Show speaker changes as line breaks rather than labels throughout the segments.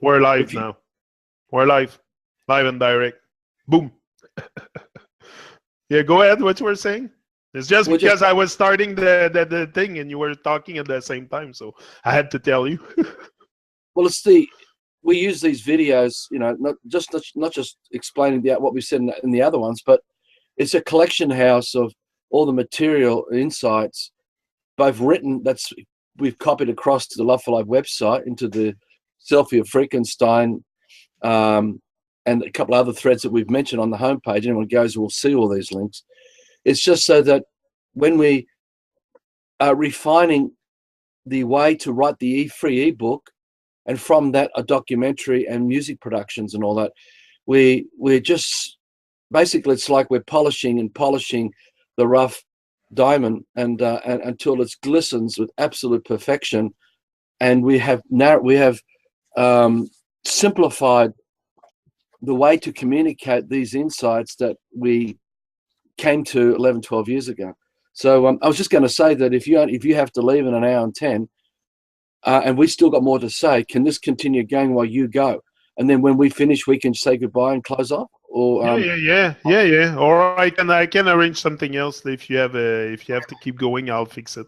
We're live now. We're live and direct. Boom. Yeah, go ahead. What you were saying? It's just because I was starting the thing and you were talking at the same time, so I had to tell you.
Well, we use these videos, not just explaining what we said in the other ones, but it's a collection house of all the material insights, both written we've copied across to the Love for Life website into the Selfie of Frankenstein, and a couple of other threads that we've mentioned on the homepage. Anyone goes will see all these links. It's just so that when we are refining the way to write the free ebook, and from that a documentary and music productions and all that, we're just basically, it's like we're polishing the rough diamond and until it glistens with absolute perfection. And we have simplified the way to communicate these insights that we came to 11, 12 years ago. So I was just going to say that if you have to leave in an hour and 10, and we still got more to say, can this continue going while you go? And then when we finish, we can say goodbye and close off. Or
yeah. Or I can arrange something else if you have to keep going. I'll fix it.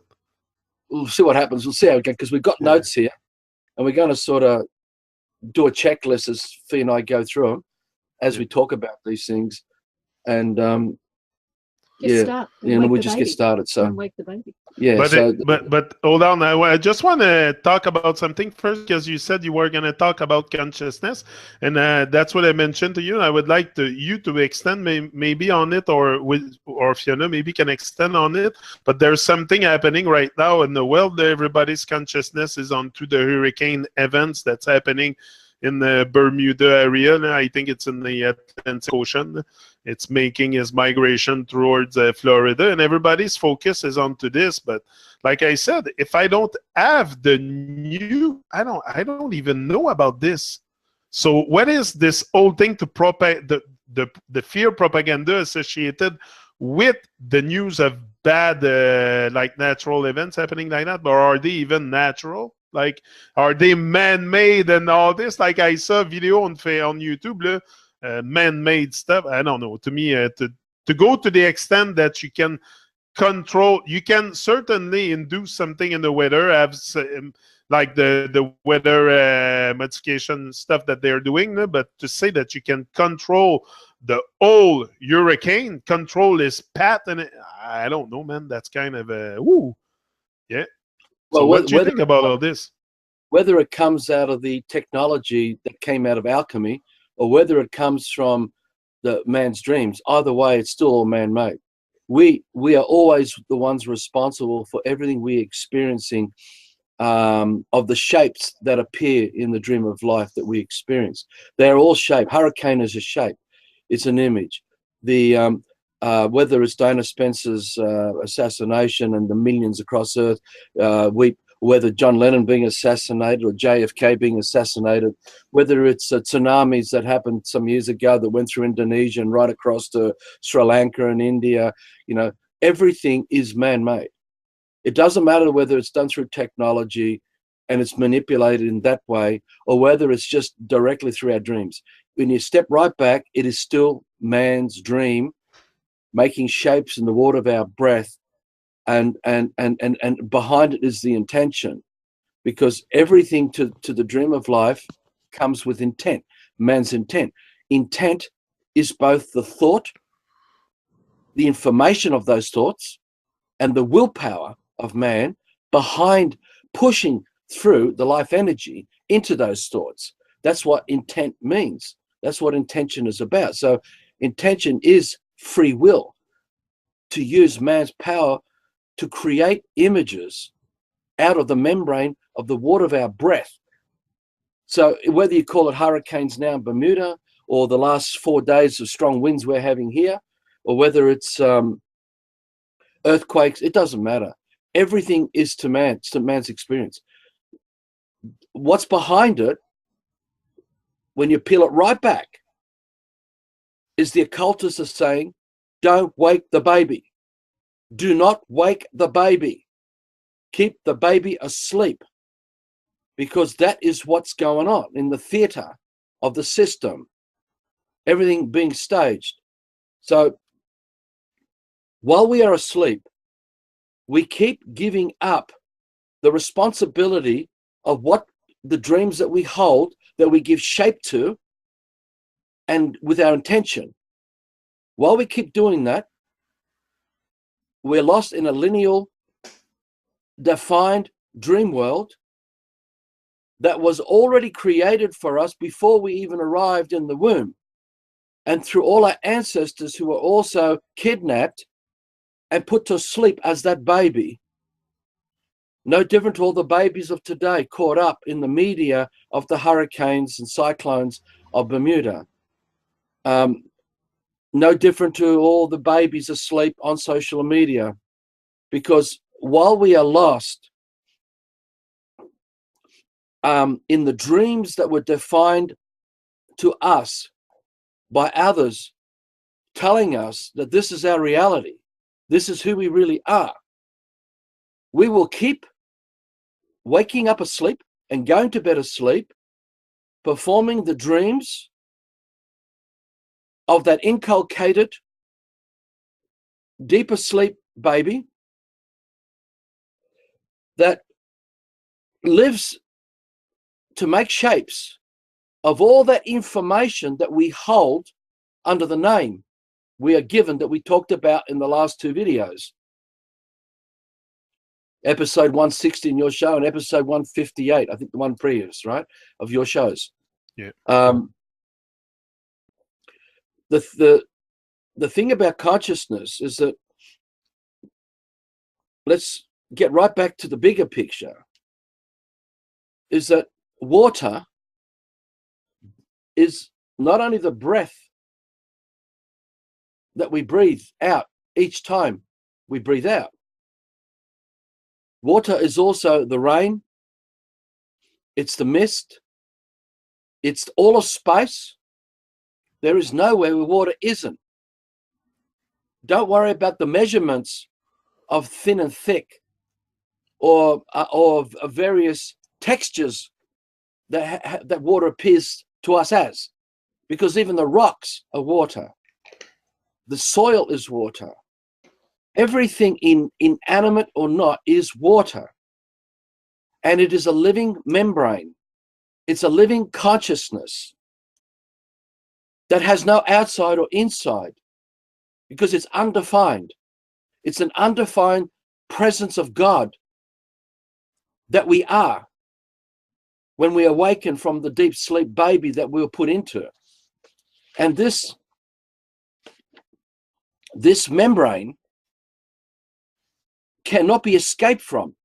We'll see what happens. We'll see how we go, because we've got notes here, and we're going to sort of do a checklist as Fee and I go through them as we talk about these things, and we'll just get started. So
wake the baby.
Yeah,
but hold on. I just want to talk about something first, because you said you were going to talk about consciousness, and that's what I mentioned to you. I would like you to extend maybe on it, or Fiona maybe can extend on it. But there's something happening right now in the world. Everybody's consciousness is onto the hurricane events that's happening in the Bermuda area. I think it's in the Atlantic Ocean. It's making its migration towards Florida, and everybody's focus is onto this. But like I said, if I don't have the new, I don't even know about this. So what is this whole thing to propagate the fear propaganda associated with the news of bad like natural events happening like that? But are they even natural? Like, are they man-made and all this? Like, I saw a video on YouTube, man-made stuff. I don't know. To me, to go to the extent that you can control, you can certainly induce something in the weather, have like the weather modification stuff that they're doing. But to say that you can control the whole hurricane, control his path, and I don't know, man. That's kind of yeah. So what do you think about all this?
Whether it comes out of the technology that came out of alchemy, or whether it comes from the man's dreams, either way, it's still all man-made. We are always the ones responsible for everything we're experiencing, of the shapes that appear in the dream of life that we experience. They're all shape. Hurricane is a shape. It's an image. Whether it's Dana Spencer's assassination and the millions across Earth, whether John Lennon being assassinated or JFK being assassinated, whether it's tsunamis that happened some years ago that went through Indonesia and right across to Sri Lanka and India, everything is man-made. It doesn't matter whether it's done through technology and it's manipulated in that way, or whether it's just directly through our dreams. When you step right back, it is still man's dream, making shapes in the water of our breath, and behind it is the intention, because everything to the dream of life comes with intent, man's intent. Intent is both the thought, the information of those thoughts, and the willpower of man behind pushing through the life energy into those thoughts. That's what intent means. That's what intention is about. So intention is free will, to use man's power to create images out of the membrane of the water of our breath. So whether you call it hurricanes now in Bermuda, or the last 4 days of strong winds we're having here, or whether it's earthquakes, it doesn't matter. Everything is to man. It's to man's experience. What's behind it, when you peel it right back, is the occultists are saying, don't wake the baby. Do not wake the baby. Keep the baby asleep. because that is what's going on in the theater of the system, everything being staged. So while we are asleep, we keep giving up the responsibility of what the dreams that we hold, that we give shape to, and with our intention. While we keep doing that, we're lost in a lineal, defined dream world that was already created for us before we even arrived in the womb, and through all our ancestors who were also kidnapped and put to sleep as that baby. No different to all the babies of today caught up in the media of the hurricanes and cyclones of Bermuda. No different to all the babies asleep on social media. Because while we are lost in the dreams that were defined to us by others, telling us that this is our reality, this is who we really are, we will keep waking up asleep and going to bed asleep, performing the dreams of that inculcated, deep asleep baby that lives to make shapes of all that information that we hold under the name we are given, that we talked about in the last two videos. Episode 160 in your show and episode 158, I think the one previous, right, of your shows.
Yeah.
The thing about consciousness is that, let's get right back to the bigger picture, is that water is not only the breath that we breathe out each time we breathe out. Water is also the rain, it's the mist, it's all of space. There is nowhere where water isn't. Don't worry about the measurements of thin and thick, or of various textures that water appears to us as, because even the rocks are water. The soil is water. Everything inanimate or not is water. And it is a living membrane. It's a living consciousness that has no outside or inside, because it's undefined. It's an undefined presence of God that we are when we awaken from the deep sleep baby that we were put into. And this membrane cannot be escaped from.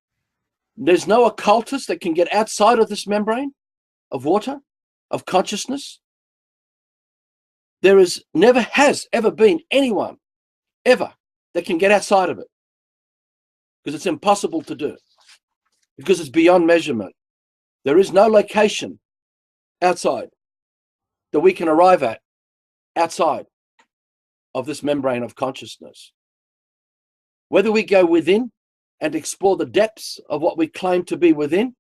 There's no occultist that can get outside of this membrane of water, of consciousness. There is, never has ever been anyone ever that can get outside of it, because it's impossible to do, because it's beyond measurement. There is no location outside that we can arrive at outside of this membrane of consciousness. Whether we go within and explore the depths of what we claim to be within,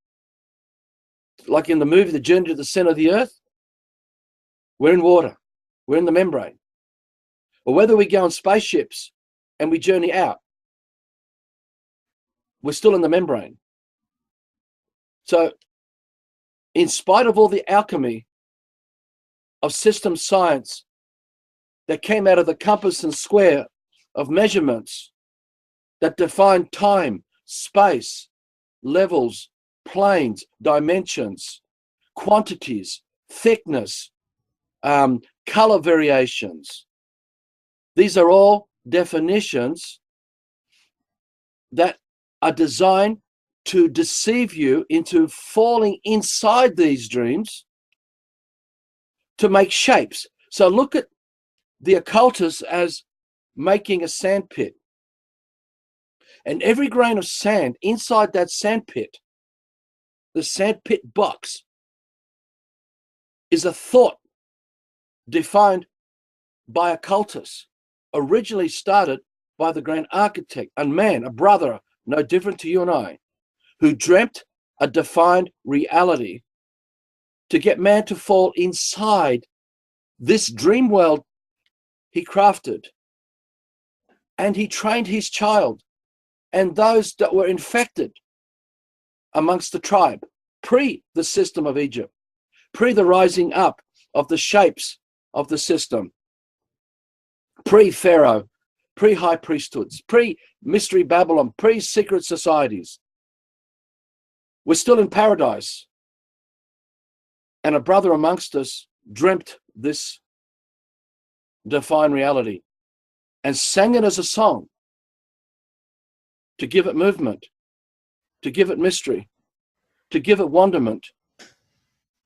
like in the movie The Journey to the Center of the Earth, we're in water, we're in the membrane. Or whether we go on spaceships and we journey out, we're still in the membrane. So, in spite of all the alchemy of system science that came out of the compass and square of measurements that define time, space, levels, planes, dimensions, quantities, thickness, color variations. These are all definitions that are designed to deceive you into falling inside these dreams to make shapes. So look at the occultists as making a sand pit. And every grain of sand inside that sand pit, the sand pit box, is a thought defined by occultists, originally started by the grand architect, a man, a brother, no different to you and I, who dreamt a defined reality to get man to fall inside this dream world he crafted. And he trained his child and those that were infected amongst the tribe, pre the system of Egypt, pre the rising up of the shapes of the system, pre-Pharaoh, pre-high priesthoods, pre-mystery Babylon, pre-secret societies. We're still in paradise. And a brother amongst us dreamt this divine reality and sang it as a song to give it movement, to give it mystery, to give it wonderment,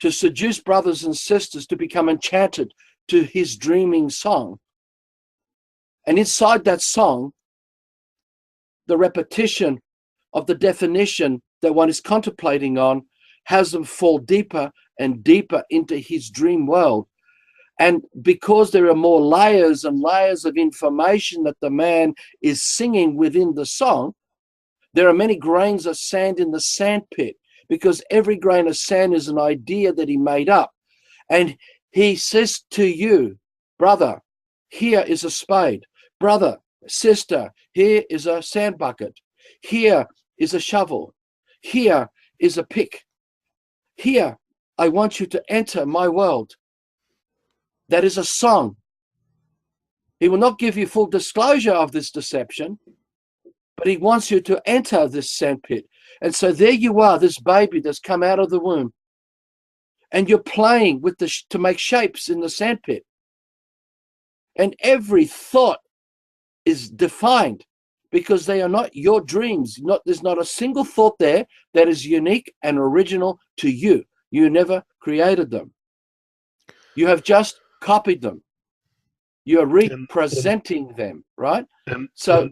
to seduce brothers and sisters to become enchanted to his dreaming song. And inside that song, the repetition of the definition that one is contemplating on has them fall deeper and deeper into his dream world. And because there are more layers and layers of information that the man is singing within the song, there are many grains of sand in the sand pit, because every grain of sand is an idea that he made up. And he says to you, brother, here is a spade. Brother, sister, here is a sand bucket. Here is a shovel. Here is a pick. Here, I want you to enter my world. That is a song. He will not give you full disclosure of this deception, but he wants you to enter this sandpit. And so there you are, this baby that's come out of the womb, and you're playing with to make shapes in the sandpit. And every thought is defined because they are not your dreams. There's not a single thought there that is unique and original to you. You never created them. You have just copied them. You are representing them, right?
And
so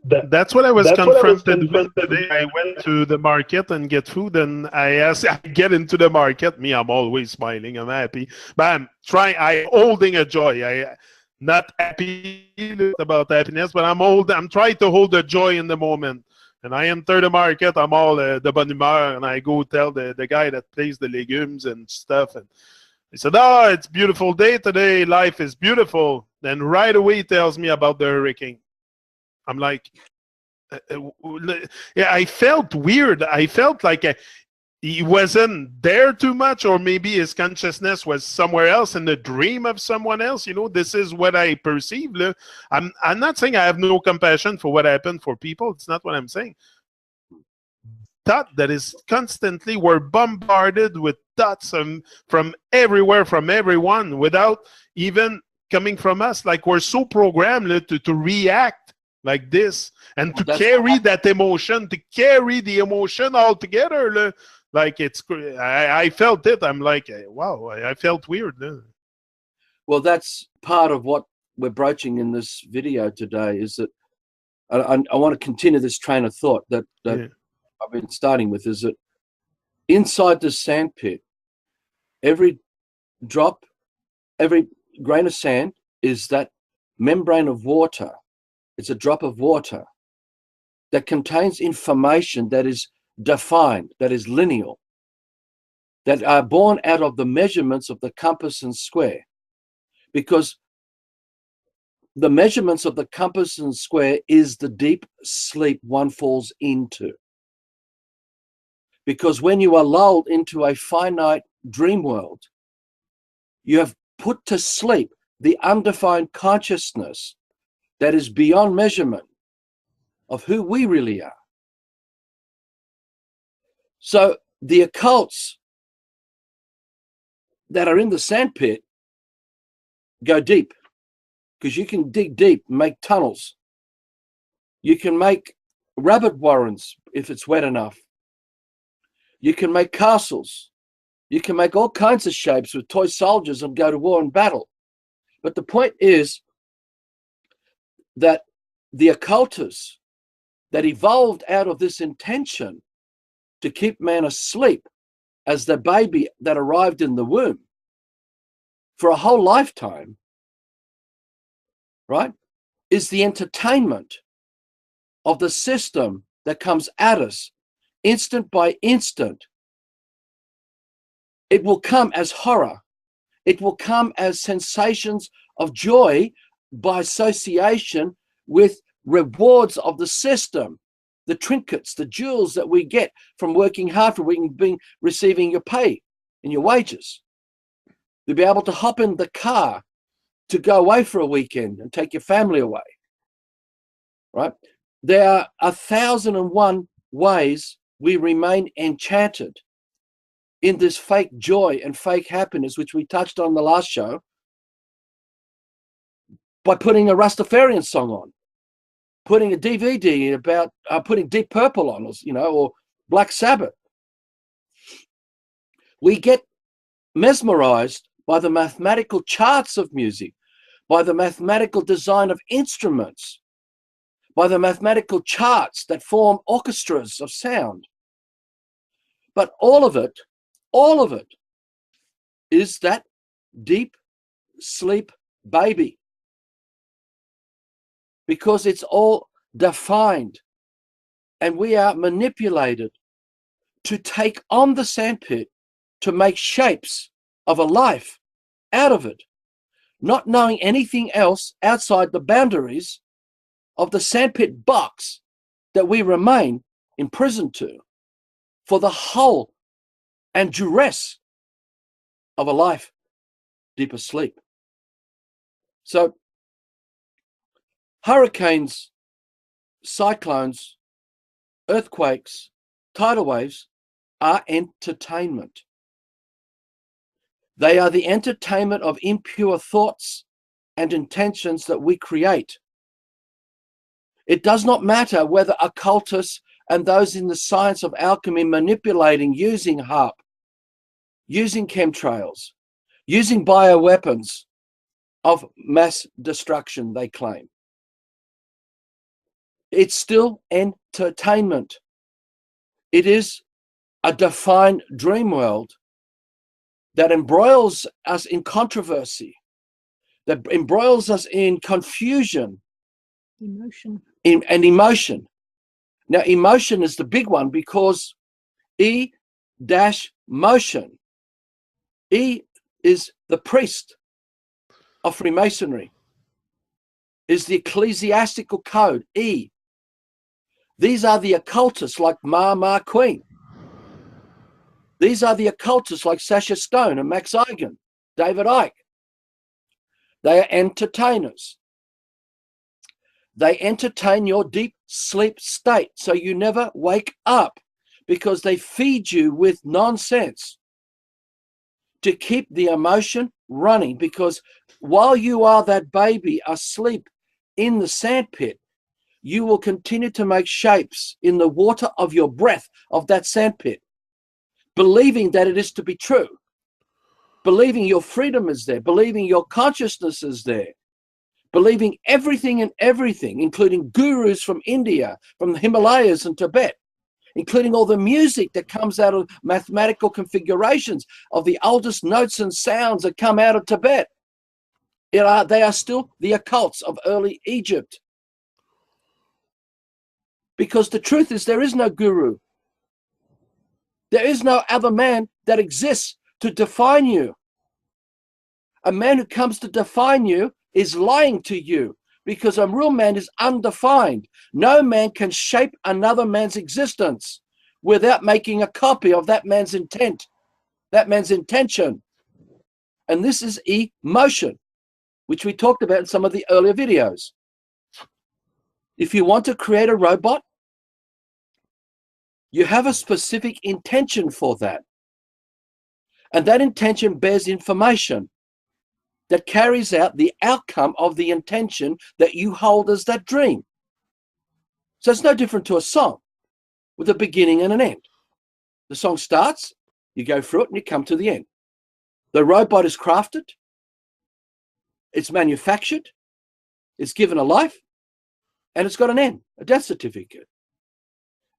that's what I was confronted with today. I went to the market and get food, and I get into the market. I'm always smiling. I'm happy, but I'm holding a joy. I not happy about happiness, but I'm trying to hold the joy in the moment. And I enter the market, I'm all the bonne humeur, and I go tell the guy that plays the legumes and stuff, and he said, "Oh, it's a beautiful day today. Life is beautiful." Then right away he tells me about the hurricane. I'm like, yeah, I felt weird. I felt like he wasn't there too much, or maybe his consciousness was somewhere else in the dream of someone else. This is what I perceive. I'm not saying I have no compassion for what happened for people. It's not what I'm saying. Thought that is constantly, we're bombarded with thoughts from everywhere, from everyone, without even coming from us. Like we're so programmed to react like this, and to carry that emotion, to carry the emotion all together. Like I felt it. I'm like, wow, I felt weird.
Well, that's part of what we're broaching in this video today, is that I want to continue this train of thought that I've been starting with, is that inside the sand pit, every drop, every grain of sand is that membrane of water. It's a drop of water that contains information that is defined, that is lineal, that are born out of the measurements of the compass and square. Because the measurements of the compass and square is the deep sleep one falls into. Because when you are lulled into a finite dream world, you have put to sleep the undefined consciousness that is beyond measurement of who we really are. So the occults that are in the sandpit go deep, because you can dig deep, make tunnels. You can make rabbit warrens if it's wet enough. You can make castles. You can make all kinds of shapes with toy soldiers and go to war and battle. But the point is that the occultists that evolved out of this intention to keep man asleep as the baby that arrived in the womb for a whole lifetime, right, is the entertainment of the system that comes at us instant by instant. It will come as horror. It will come as sensations of joy by association with rewards of the system, the trinkets, the jewels that we get from working hard for receiving your pay and your wages. You'll be able to hop in the car to go away for a weekend and take your family away, right? There are 1,001 ways we remain enchanted in this fake joy and fake happiness, which we touched on the last show, by putting a Rastafarian song on, putting a DVD about putting Deep Purple on, or Black Sabbath. We get mesmerized by the mathematical charts of music, by the mathematical design of instruments, by the mathematical charts that form orchestras of sound. But all of it is that deep sleep baby, because it's all defined, and we are manipulated to take on the sandpit, to make shapes of a life out of it, not knowing anything else outside the boundaries of the sandpit box that we remain imprisoned to for the whole and duress of a life deep asleep. So hurricanes, cyclones, earthquakes, tidal waves are entertainment. They are the entertainment of impure thoughts and intentions that we create. It does not matter whether occultists and those in the science of alchemy manipulating, using HARP, using chemtrails, using bioweapons of mass destruction, they claim. It's still entertainment. It is a defined dream world that embroils us in controversy, that embroils us in confusion, and emotion. Now, emotion is the big one, because E-motion. E is the priest of Freemasonry, is the ecclesiastical code, E. These are the occultists like Ma Queen. These are the occultists like Sasha Stone and Max Eigen, David Icke. They are entertainers. They entertain your deep sleep state so you never wake up, because they feed you with nonsense to keep the emotion running. Because while you are that baby asleep in the sandpit, you will continue to make shapes in the water of your breath of that sandpit, believing that it is to be true, believing your freedom is there, believing your consciousness is there, believing everything and everything, including gurus from India, from the Himalayas and Tibet, including all the music that comes out of mathematical configurations of the oldest notes and sounds that come out of Tibet. They are still the occults of early Egypt. Because the truth is, there is no guru. There is no other man that exists to define you. A man who comes to define you is lying to you, because a real man is undefined. No man can shape another man's existence without making a copy of that man's intent, that man's intention. And this is emotion, which we talked about in some of the earlier videos. If you want to create a robot, you have a specific intention for that. And that intention bears information that carries out the outcome of the intention that you hold as that dream. So it's no different to a song with a beginning and an end. The song starts, you go through it, and you come to the end. The robot is crafted, it's manufactured, it's given a life, and it's got an end, a death certificate.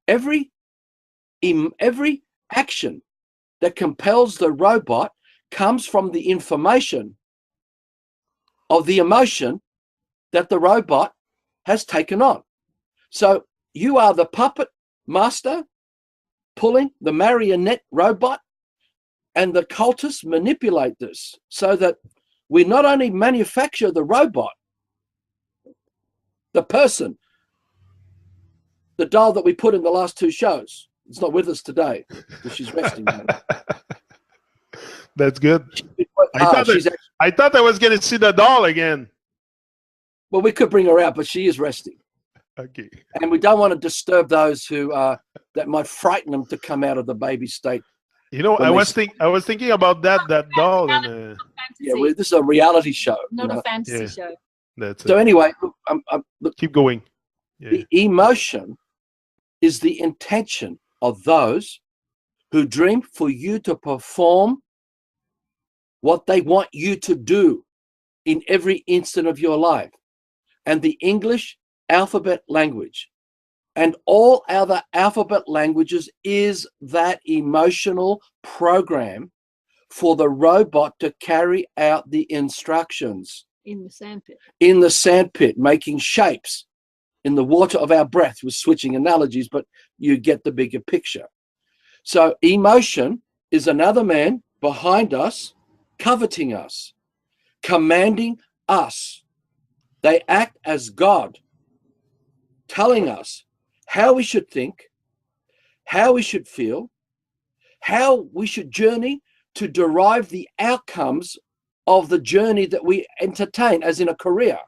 Every action that compels the robot comes from the information of the emotion that the robot has taken on. So you are the puppet master pulling, the marionette robot, and the cultists manipulate this so that we not only manufacture the robot, the person, the doll that we put in the last 2 shows. It's not with us today because she's resting.
That's good. I thought I was going to see the doll again.
Well, we could bring her out, but she is resting.
Okay.
And we don't want to disturb those who that might frighten them to come out of the baby state.
You know, I was thinking about that doll. And,
this is a reality show,
not a fantasy show.
That's
so.
It.
Anyway, look,
keep going. Yeah.
The emotion is the intention of those who dream for you to perform what they want you to do in every instant of your life. And the English alphabet language and all other alphabet languages is that emotional program for the robot to carry out the instructions.
In the sandpit.
In the sandpit, making shapes. In the water of our breath, we're switching analogies, but you get the bigger picture. So emotion is another man behind us, coveting us, commanding us. They act as God, telling us how we should think, how we should feel, how we should journey to derive the outcomes of the journey that we entertain, as in a career,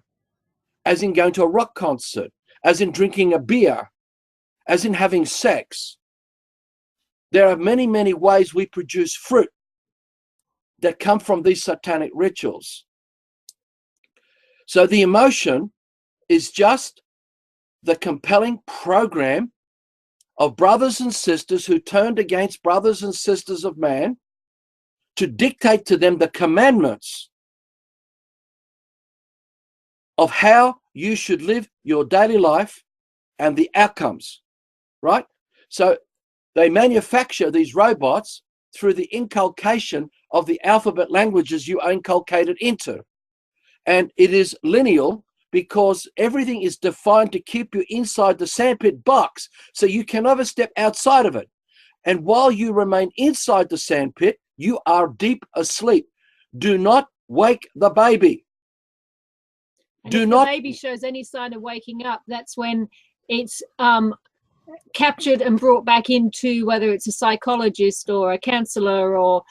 as in going to a rock concert, as in drinking a beer, as in having sex. There are many, many ways we produce fruit that come from these satanic rituals. So the emotion is just the compelling program of brothers and sisters who turned against brothers and sisters of man to dictate to them the commandments of how you should live your daily life and the outcomes, right? So they manufacture these robots through the inculcation of the alphabet languages you are inculcated into. And it is lineal because everything is defined to keep you inside the sandpit box, so you can never step outside of it. And while you remain inside the sandpit, you are deep asleep. Do not wake the baby.
And if the baby shows any sign of waking up, that's when it's captured and brought back into, whether it's a psychologist or a counselor or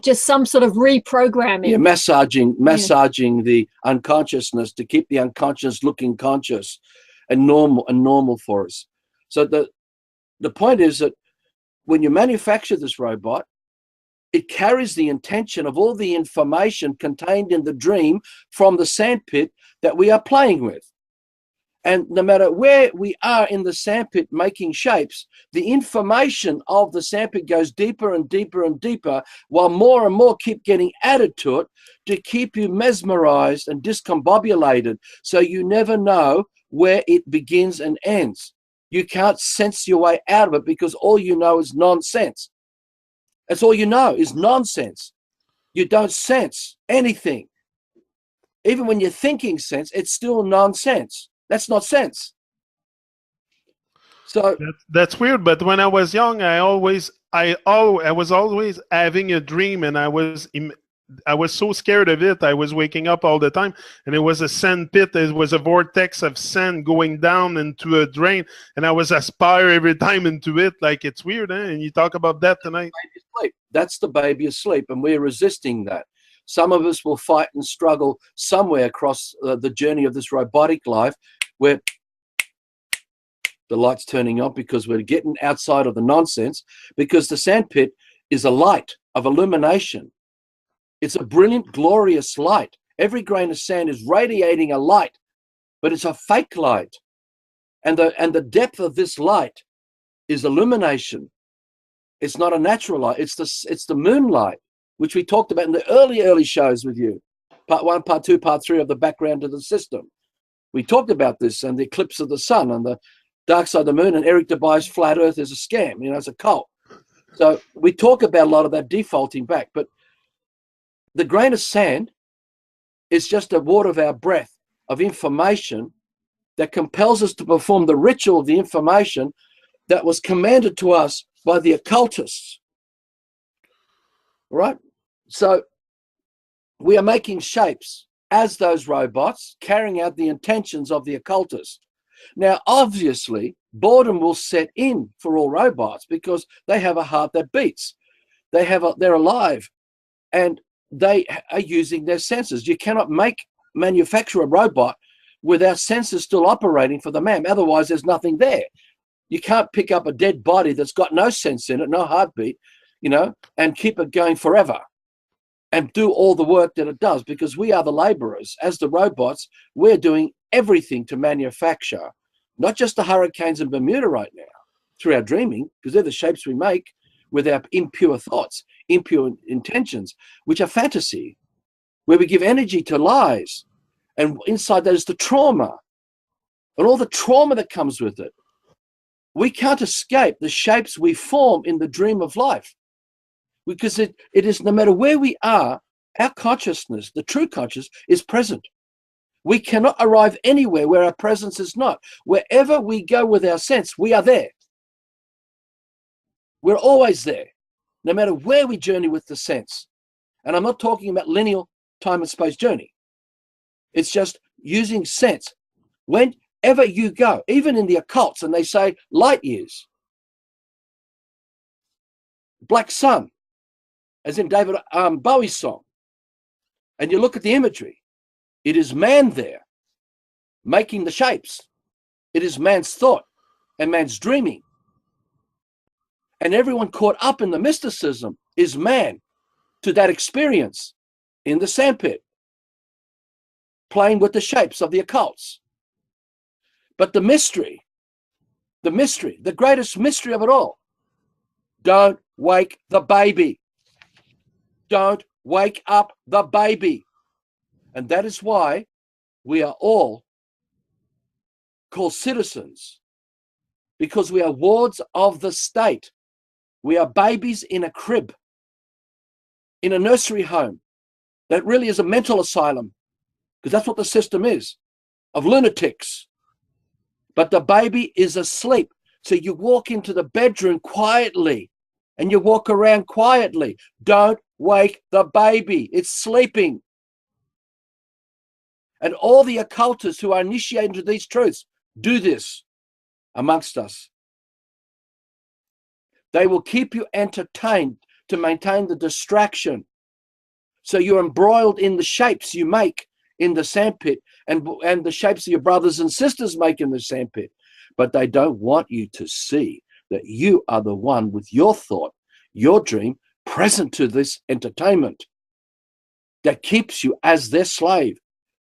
just some sort of reprogramming.
Yeah, massaging the unconsciousness to keep the unconscious looking conscious and normal for us. So the point is that when you manufacture this robot, it carries the intention of all the information contained in the dream from the sandpit that we are playing with. And no matter where we are in the sandpit making shapes, the information of the sandpit goes deeper and deeper and deeper, while more and more keep getting added to it to keep you mesmerized and discombobulated, so you never know where it begins and ends. You can't sense your way out of it because all you know is nonsense. That's all you know is nonsense. You don't sense anything. Even when you're thinking sense, it's still nonsense. That's not sense. So
that's weird. But when I was young, I was always having a dream, and I was so scared of it. I was waking up all the time, and it was a sand pit. It was a vortex of sand going down into a drain, and I was aspire every time into it. Like, it's weird, eh? And you talk about that tonight.
That's the baby asleep, and we're resisting that. Some of us will fight and struggle somewhere across the journey of this robotic life, where the light's turning on because we're getting outside of the nonsense, because the sandpit is a light of illumination. It's a brilliant, glorious light. Every grain of sand is radiating a light, but it's a fake light. And the depth of this light is illumination. It's not a natural light. It's the moonlight, which we talked about in the early shows with you. Part 1, Part 2, Part 3 of the background of the system. We talked about this and the eclipse of the sun and the dark side of the moon, and Eric Dubai's flat earth is a scam, it's a cult. So we talk about a lot of that defaulting back, but the grain of sand is just a word of our breath of information that compels us to perform the ritual of the information that was commanded to us by the occultists, right? So we are making shapes as those robots, carrying out the intentions of the occultists. Now, obviously, boredom will set in for all robots because they have a heart that beats. They're alive, and they are using their senses. You cannot manufacture a robot without sensors still operating for the man. Otherwise, there's nothing there. You can't pick up a dead body that's got no sense in it, no heartbeat, and keep it going forever and do all the work that it does, because we are the laborers. As the robots, we're doing everything to manufacture, not just the hurricanes in Bermuda right now, through our dreaming, because they're the shapes we make with our impure thoughts, impure intentions, which are fantasy, where we give energy to lies. And inside that is the trauma and all the trauma that comes with it. We can't escape the shapes we form in the dream of life, because it is, no matter where we are, our consciousness, the true conscious, is present. We cannot arrive anywhere where our presence is not. Wherever we go with our sense, we are there. We're always there, no matter where we journey with the sense. And I'm not talking about linear time and space journey. It's just using sense. Whenever you go, even in the occults, and they say light years, black sun, as in David Bowie's song, and you look at the imagery, it is man there making the shapes. It is man's thought and man's dreaming. And everyone caught up in the mysticism is man to that experience in the sandpit, playing with the shapes of the occults. But the mystery, the greatest mystery of it all, don't wake the baby. Don't wake up the baby. And that is why we are all called citizens, because we are wards of the state. We are babies in a crib, in a nursery home that really is a mental asylum, because that's what the system is, of lunatics. But the baby is asleep. So you walk into the bedroom quietly and you walk around quietly. Don't wake the baby. It's sleeping. And all the occultists who are initiated into these truths do this amongst us. They will keep you entertained to maintain the distraction. So you're embroiled in the shapes you make in the sandpit and the shapes your brothers and sisters make in the sandpit. But they don't want you to see that you are the one with your thought, your dream, present to this entertainment that keeps you as their slave,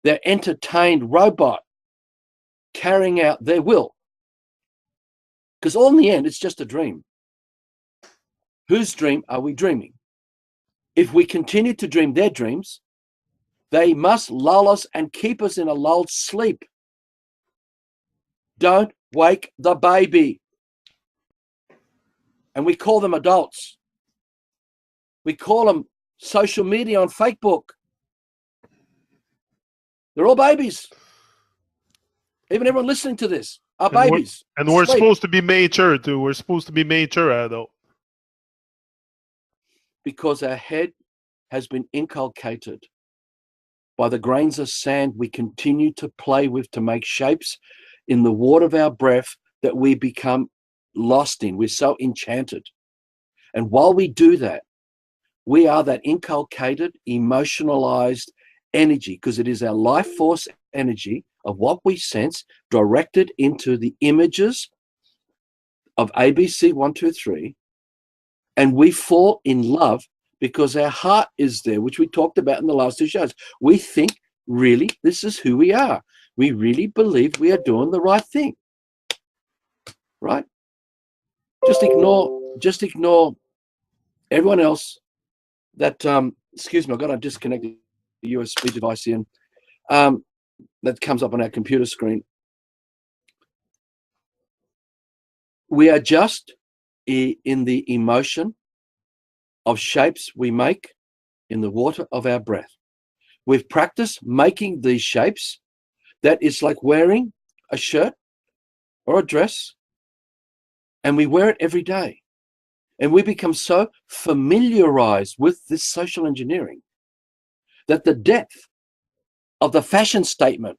their entertained robot, carrying out their will. Because all in the end, it's just a dream. Whose dream are we dreaming? If we continue to dream their dreams, they must lull us and keep us in a lulled sleep. Don't wake the baby. And we call them adults. We call them social media on Facebook. They're all babies. Even everyone listening to this are babies.
And we're supposed to be mature too. We're supposed to be mature adult.
Because our head has been inculcated by the grains of sand we continue to play with to make shapes in the water of our breath that we become lost in. We're so enchanted. And while we do that, we are that inculcated, emotionalized energy, because it is our life force energy of what we sense directed into the images of ABC 1, 2, 3. And we fall in love because our heart is there, which we talked about in the last two shows. We think, really, this is who we are. We really believe we are doing the right thing, right? Just ignore everyone else that, excuse me, I've got to disconnect the USB device in, that comes up on our computer screen. We are just in the emotion of shapes we make in the water of our breath. We've practiced making these shapes that it's like wearing a shirt or a dress And we wear it every day. And we become so familiarized with this social engineering that the depth of the fashion statement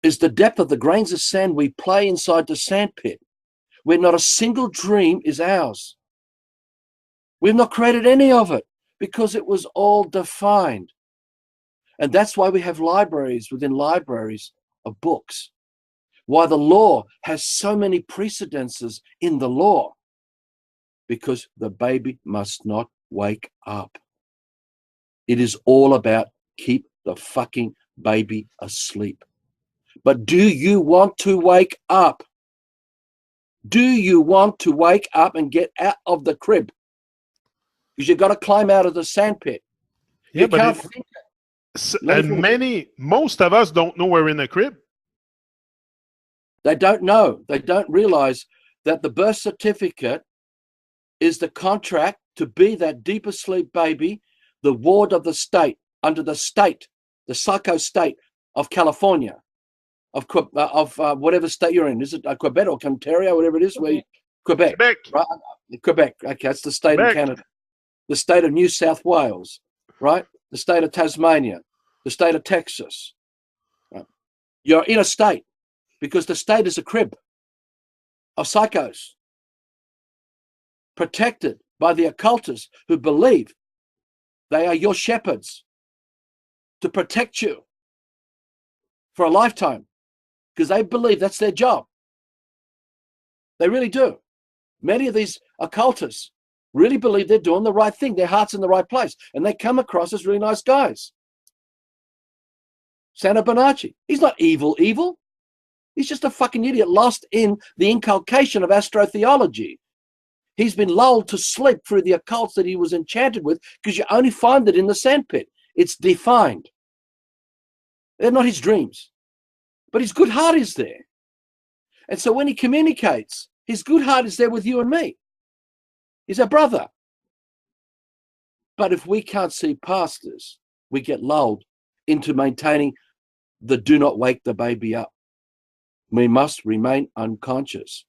is the depth of the grains of sand we play inside the sandpit, where not a single dream is ours. We've not created any of it because it was all defined. And that's why we have libraries within libraries of books. Why the law has so many precedences in the law. Because the baby must not wake up. It is all about keep the fucking baby asleep. But do you want to wake up? Do you want to wake up and get out of the crib? Because you've got to climb out of the sandpit.
Yeah,
You
but
can't think
and most of us don't know we're in a crib.
They don't know. They don't realize that the birth certificate is the contract to be that deep asleep baby, the ward of the state, under the state, the psycho state of California, of whatever state you're in. Is it Quebec or Ontario, whatever it is? Quebec, right? Quebec. Okay, that's the state of Canada. The state of New South Wales, right? The state of Tasmania, the state of Texas. Right? You're in a state because the state is a crib of psychos, protected by the occultists who believe they are your shepherds to protect you for a lifetime because they believe that's their job. They really do. Many of these occultists really believe they're doing the right thing. Their heart's in the right place. And they come across as really nice guys. Santa Bonacci, he's not evil. He's just a fucking idiot lost in the inculcation of astrotheology. He's been lulled to sleep through the occults that he was enchanted with because you only find it in the sandpit. It's defined. They're not his dreams. But his good heart is there. And so when he communicates, his good heart is there with you and me. He's our brother. But if we can't see past this, we get lulled into maintaining the do not wake the baby up. We must remain unconscious.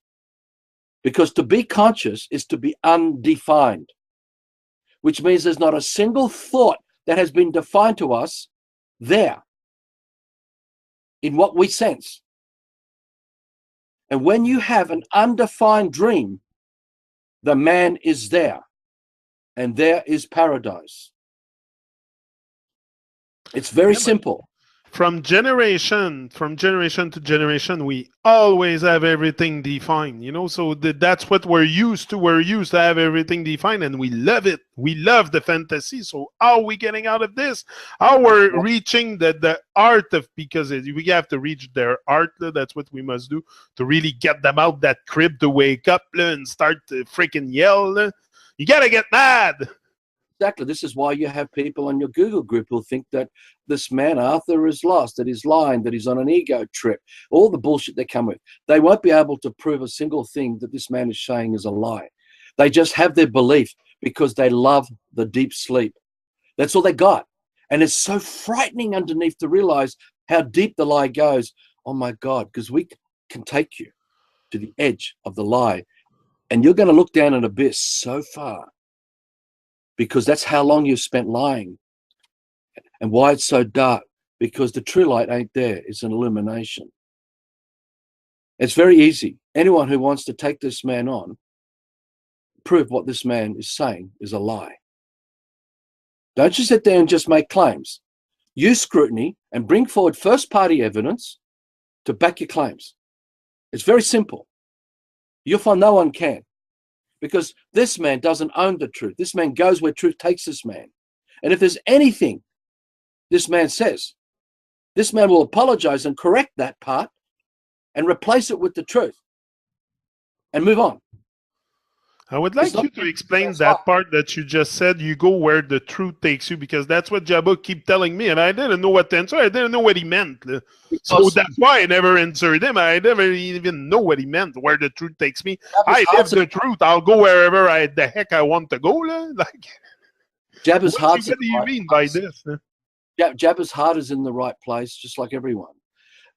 Because to be conscious is to be undefined, which means there's not a single thought that has been defined to us there in what we sense. And when you have an undefined dream, the man is there, and there is paradise. It's very simple.
From generation to generation, we always have everything defined, you know, so that's what we're used to. We're used to have everything defined, and we love it. We love the fantasy. So how are we getting out of this? How we're reaching the art of, because we have to reach their art. That's what we must do to really get them out that crib to wake up and start to freaking yell. You got to get mad.
Exactly. This is why you have people on your Google group who think that this man, Arthur, is lost, that he's lying, that he's on an ego trip, all the bullshit they come with. They won't be able to prove a single thing that this man is saying is a lie. They just have their belief because they love the deep sleep. That's all they got. And it's so frightening underneath to realize how deep the lie goes. Oh, my God, because we can take you to the edge of the lie, and you're going to look down an abyss so far. Because that's how long you've spent lying. And why it's so dark, because the true light ain't there. It's an illumination. It's very easy. Anyone who wants to take this man on, prove what this man is saying is a lie. Don't just sit there and just make claims. Use scrutiny and bring forward first-party evidence to back your claims. It's very simple. You'll find no one can. Because this man doesn't own the truth. This man goes where truth takes this man. And if there's anything this man says, this man will apologize and correct that part and replace it with the truth and move on.
I would like you to explain that part that you just said. You go where the truth takes you, because that's what Jabba keep telling me, and I didn't know what to answer. I didn't know what he meant. So that's why I never answered him. I never even know what he meant, where the truth takes me. I live the truth. I'll go wherever the heck I want to go. Like,
Jabba's heart.
What do you mean by this?
Jabba's heart is in the right place, just like everyone.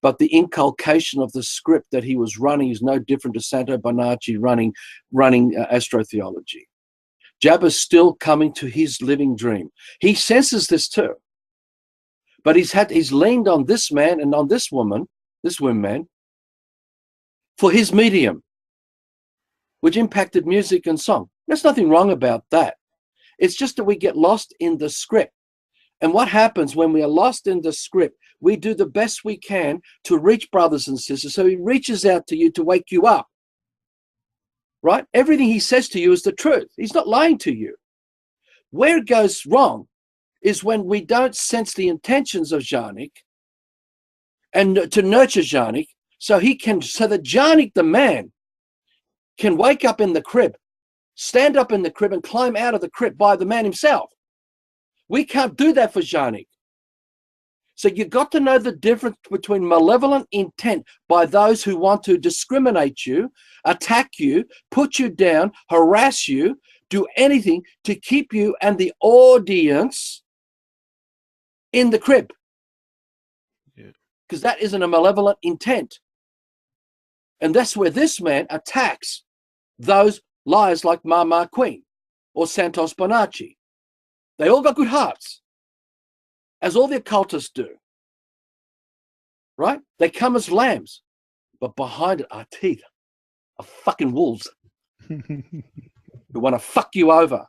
but the inculcation of the script that he was running is no different to Santo Bonacci running astrotheology. Jabba's still coming to his living dream. He senses this too, but he's leaned on this man and on this woman, for his medium, which impacted music and song. There's nothing wrong about that. It's just that we get lost in the script. And what happens when we are lost in the script, we do the best we can to reach brothers and sisters. So he reaches out to you to wake you up, right? Everything he says to you is the truth. He's not lying to you. Where it goes wrong is when we don't sense the intentions of Janik and to nurture Janik so that Janik, the man, can wake up in the crib, stand up in the crib and climb out of the crib by the man himself. We can't do that for Janik. So you've got to know the difference between malevolent intent by those who want to discriminate you, attack you, put you down, harass you, do anything to keep you and the audience in the crib. Because that isn't a malevolent intent. And that's where this man attacks those liars like Mama Queen or Santos Bonacci. They all got good hearts, as all the occultists do, right? They come as lambs, but behind it are teeth of fucking wolves who want to fuck you over.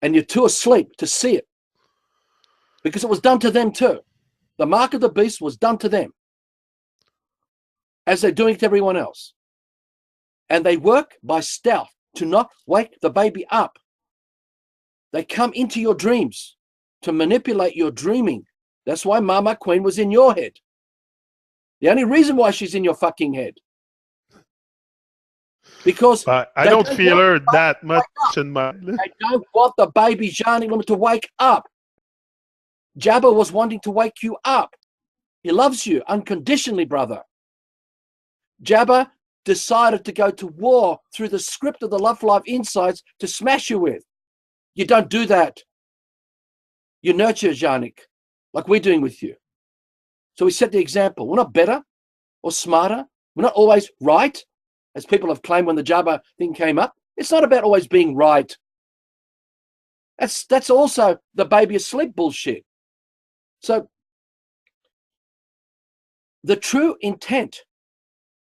And you're too asleep to see it because it was done to them too. The mark of the beast was done to them as they're doing it to everyone else. And they work by stealth to not wake the baby up. They come into your dreams to manipulate your dreaming. That's why Mama Queen was in your head. The only reason why she's in your fucking head. Because
I don't feel her that much in my...
They don't want the baby Janik to wake up. Jabba was wanting to wake you up. He loves you unconditionally, brother. Jabba decided to go to war through the script of the Love for Life Insights to smash you with. You don't do that. You nurture Janik, like we're doing with you. So we set the example. We're not better or smarter. We're not always right, as people have claimed when the Jabba thing came up. It's not about always being right. That's also the baby asleep bullshit. So the true intent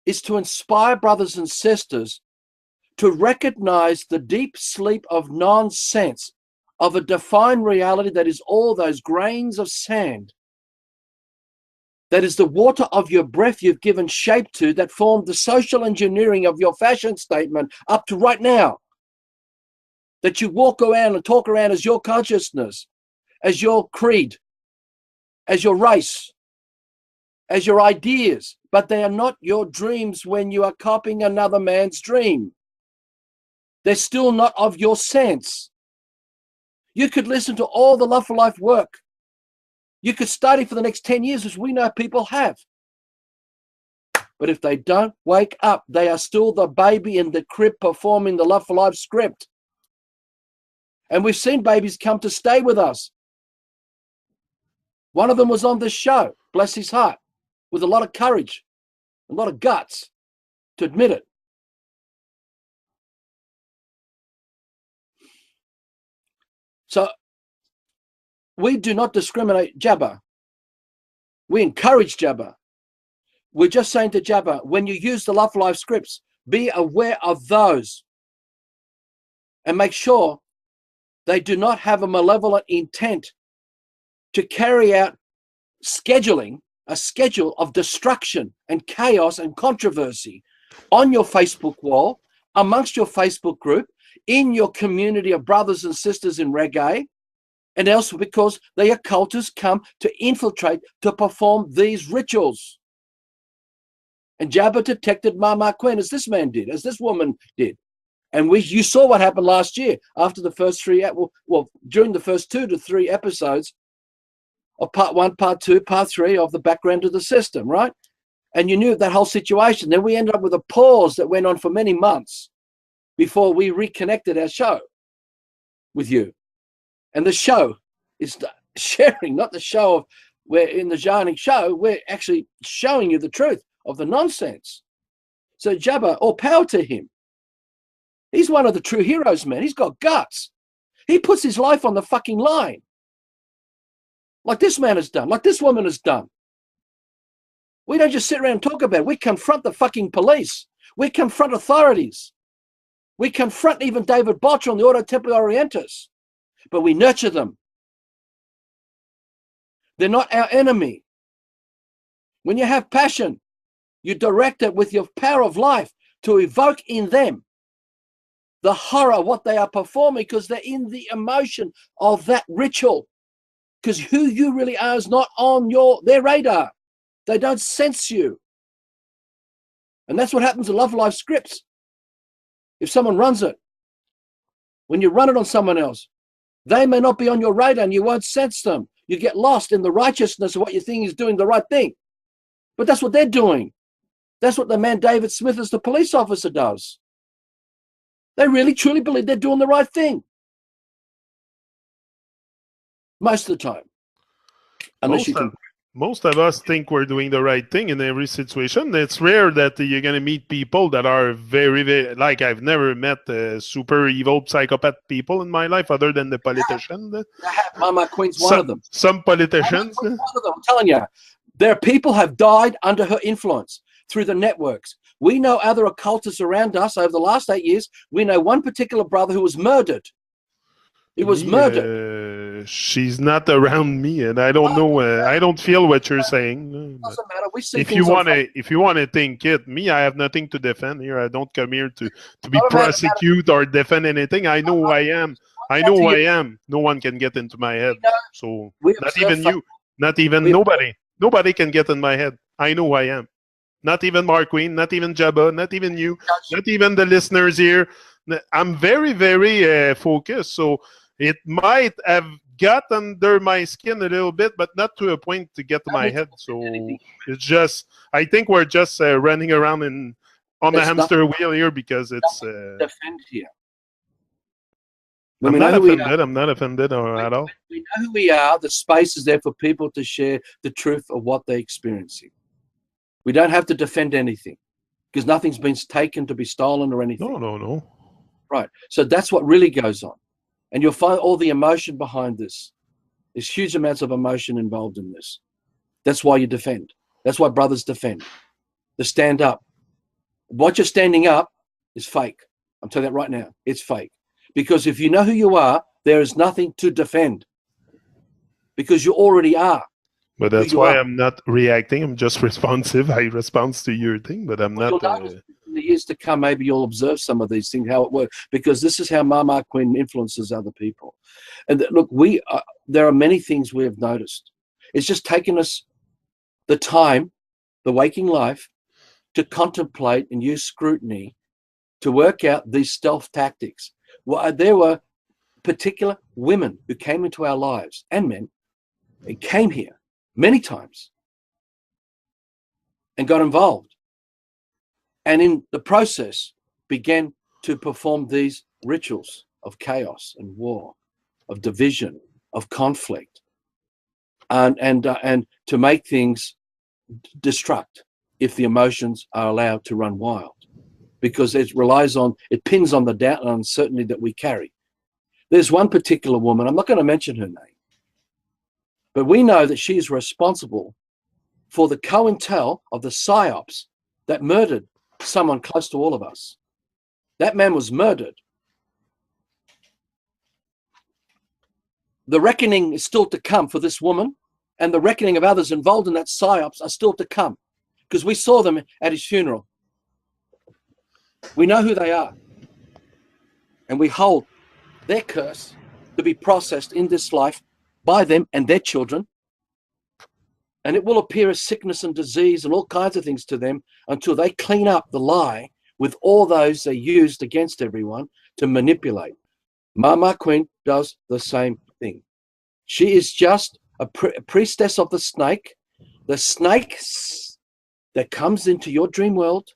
is to inspire brothers and sisters to recognize the deep sleep of nonsense, of a defined reality that is all those grains of sand, that is the water of your breath you've given shape to, that formed the social engineering of your fashion statement up to right now, that you walk around and talk around as your consciousness, as your creed, as your race, as your ideas, but they are not your dreams when you are copying another man's dream. They're still not of your sense. You could listen to all the Love for Life work. You could study for the next 10 years, as we know people have. But if they don't wake up, they are still the baby in the crib performing the Love for Life script. And we've seen babies come to stay with us. One of them was on this show, bless his heart, with a lot of courage, a lot of guts to admit it. So we do not discriminate Jabba. We encourage Jabba. We're just saying to Jabba, when you use the Love for Life scripts, be aware of those and make sure they do not have a malevolent intent to carry out a schedule of destruction and chaos and controversy on your Facebook wall, amongst your Facebook group, in your community of brothers and sisters in reggae, and elsewhere, because the occultists come to infiltrate, to perform these rituals. And Jabba detected Mama Queen, as this man did, as this woman did. And you saw what happened last year after the first during the first 2 to 3 episodes of part 1, part 2, part 3 of the background of the system, right? And you knew that whole situation. Then we ended up with a pause that went on for many months before we reconnected our show with you. And the show is sharing, not the show of We're in the Zhani show, we're actually showing you the truth of the nonsense. So Jabba, all power to him. He's one of the true heroes, man. He's got guts. He puts his life on the fucking line. Like this man has done, like this woman has done. We don't just sit around and talk about it. We confront the fucking police. We confront authorities. We confront even David Botcher on the Ordo Templi Orientis. But we nurture them. They're not our enemy. When you have passion, you direct it with your power of life to evoke in them the horror of what they are performing, because they're in the emotion of that ritual. Because who you really are is not on their radar. They don't sense you. And that's what happens in Love Life scripts. If someone runs it, when you run it on someone else, they may not be on your radar and you won't sense them. You get lost in the righteousness of what you think is doing the right thing. But that's what they're doing. That's what the man David Smith as the police officer does. They really truly believe they're doing the right thing. Most of the time.
Most of us think we're doing the right thing in every situation. It's rare that you're going to meet people that are very, very, like I've never met super evil psychopath people in my life other than the politicians.
Mama Queen's one of them.
Some politicians.
One of them, I'm telling you. There are people have died under her influence through the networks. We know other occultists around us over the last 8 years. We know one particular brother who was murdered. He was murdered.
She's not around me, and I don't know. I don't feel what you're saying.
Doesn't matter. We see
if you want to think it, me, I have nothing to defend here. I don't come here to be prosecute or defend anything. I know who I am. I know who I am. No one can get into my head. So not even you, not even nobody. Nobody can get in my head. I know who I am. Not even Mark Queen, not even Jabba, not even you, not even the listeners here. I'm very, very focused. So it might have got under my skin a little bit, but not to a point to get to my head. So it's just, I think we're just running around on the hamster wheel here because it's...
defend here.
I'm not offended. I'm not offended at all.
We know who we are. The space is there for people to share the truth of what they're experiencing. We don't have to defend anything because nothing's been taken to be stolen or anything.
No.
Right. So that's what really goes on. And you'll find all the emotion behind this. There's huge amounts of emotion involved in this. That's why you defend. That's why brothers defend. They stand up. What you're standing up is fake. I'm telling you that right now. It's fake. Because if you know who you are, there is nothing to defend. Because you already are.
But that's why I'm not reacting. I'm just responsive. I respond to your thing, but I'm not...
In the years to come, maybe you'll observe some of these things, how it works, because this is how Mama Queen influences other people. And look, there are many things we have noticed. It's just taken us the time, the waking life, to contemplate and use scrutiny to work out these stealth tactics. Well, there were particular women who came into our lives, and men, and came here many times and got involved. And in the process, began to perform these rituals of chaos and war, of division, of conflict, and to make things destruct if the emotions are allowed to run wild, because it pins on the doubt and uncertainty that we carry. There's one particular woman, I'm not going to mention her name, but we know that she is responsible for the COINTEL of the PSYOPs that murdered someone close to all of us. That man was murdered. The reckoning is still to come for this woman, and the reckoning of others involved in that PSYOPs are still to come, because we saw them at his funeral. We know who they are, and we hold their curse to be processed in this life by them and their children, and it will appear as sickness and disease and all kinds of things to them until they clean up the lie with all those they used against everyone to manipulate. Mama Queen does the same thing. She is just a priestess of the snake. The snake that comes into your dream world,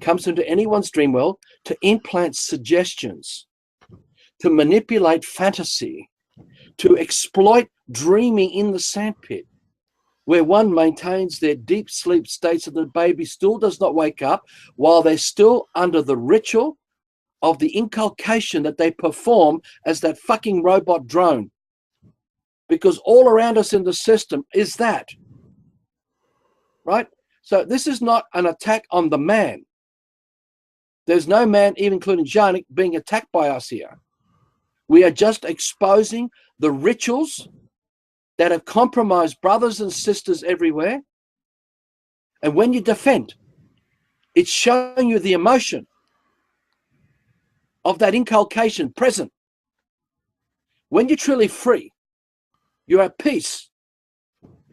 comes into anyone's dream world to implant suggestions, to manipulate fantasy, to exploit dreaming in the sandpit, where one maintains their deep sleep states and the baby still does not wake up while they're still under the ritual of the inculcation that they perform as that fucking robot drone. Because all around us in the system is that, right? So this is not an attack on the man. There's no man, even including Janik, being attacked by us here. We are just exposing the rituals that have compromised brothers and sisters everywhere. And when you defend, it's showing you the emotion of that inculcation present. When you're truly free, you're at peace,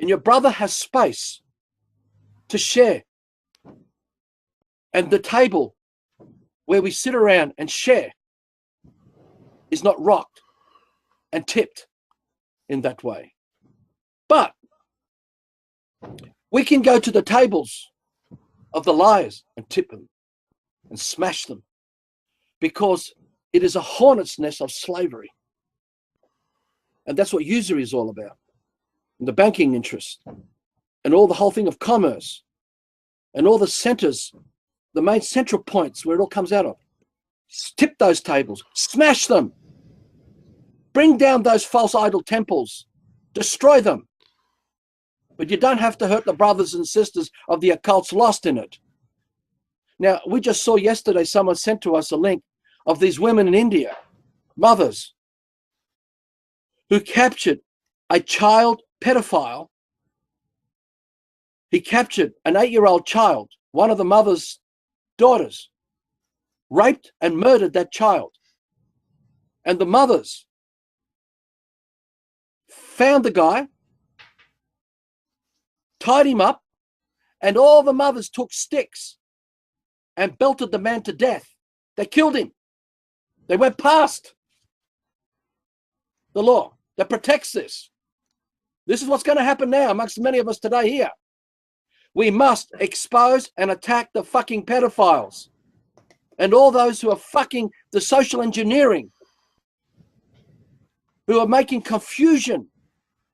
and your brother has space to share. And the table where we sit around and share is not rocked and tipped in that way. But we can go to the tables of the liars and tip them and smash them, because it is a hornet's nest of slavery. And that's what usury is all about. And the banking interest and all the whole thing of commerce and all the centers, the main central points where it all comes out of. Tip those tables, smash them, bring down those false idol temples, destroy them. But you don't have to hurt the brothers and sisters of the occults lost in it. Now, we just saw yesterday, someone sent to us a link of these women in India, mothers, who captured a child pedophile. He captured an 8-year-old child, one of the mother's daughters, raped and murdered that child. And the mothers found the guy, tied him up, and all the mothers took sticks and belted the man to death. They killed him. They went past the law that protects this. This is what's going to happen now amongst many of us today here. We must expose and attack the fucking pedophiles and all those who are fucking the social engineering, who are making confusion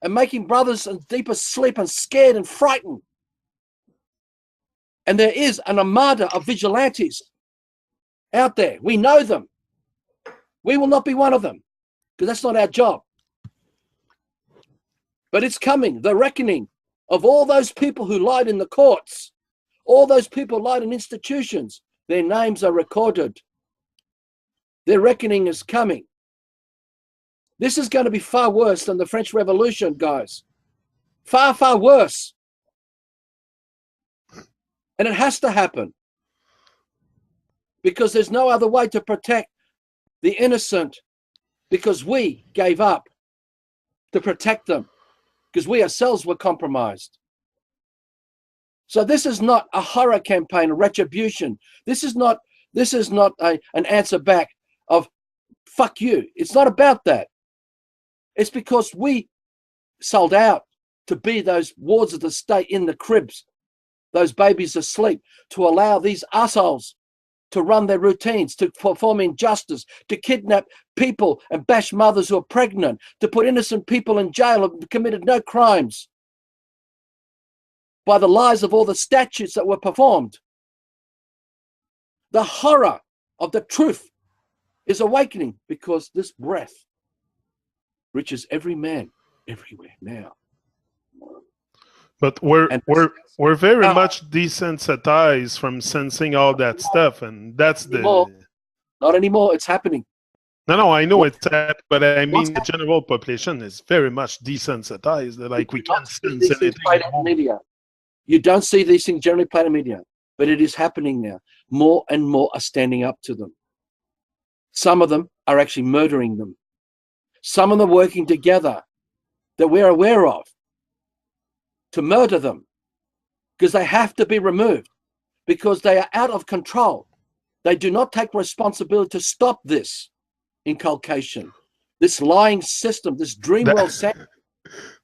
and making brothers and deeper sleep and scared and frightened. And there is an armada of vigilantes out there. We know them. We will not be one of them, because that's not our job. But it's coming, the reckoning of all those people who lied in the courts, all those people lied in institutions. Their names are recorded. Their reckoning is coming. This is going to be far worse than the French Revolution, guys. Far, far worse. And it has to happen, because there's no other way to protect the innocent, because we gave up to protect them, because we ourselves were compromised. So this is not a horror campaign, a retribution. This is not an answer back of fuck you. It's not about that. It's because we sold out to be those wards of the state in the cribs, those babies asleep, to allow these assholes to run their routines, to perform injustice, to kidnap people and bash mothers who are pregnant, to put innocent people in jail who committed no crimes by the lies of all the statutes that were performed. The horror of the truth is awakening, because this breath reaches every man everywhere now.
But we're very much desensitized from sensing all that stuff, and that's
not anymore. It's happening.
No, I know it's that, but I mean the general population is very much desensitized. Like we can't sense anything.
Media. You don't see these things generally played in media, but it is happening now. More and more are standing up to them. Some of them are actually murdering them. Some of them are working together that we're aware of to murder them, because they have to be removed, because they are out of control. They do not take responsibility to stop this inculcation, this lying system, this dream world.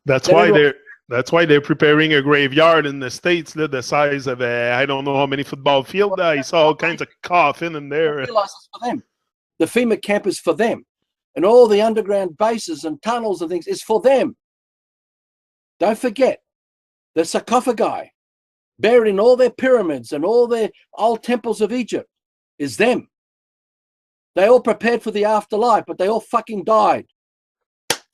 That's why they're preparing a graveyard in the States, the size of I don't know how many football field. I saw all kinds of coffin in there.
Realize it's for them. The FEMA camp is for them, and all the underground bases and tunnels and things is for them. Don't forget the sarcophagi buried in all their pyramids and all their old temples of Egypt is them. They all prepared for the afterlife, but they all fucking died.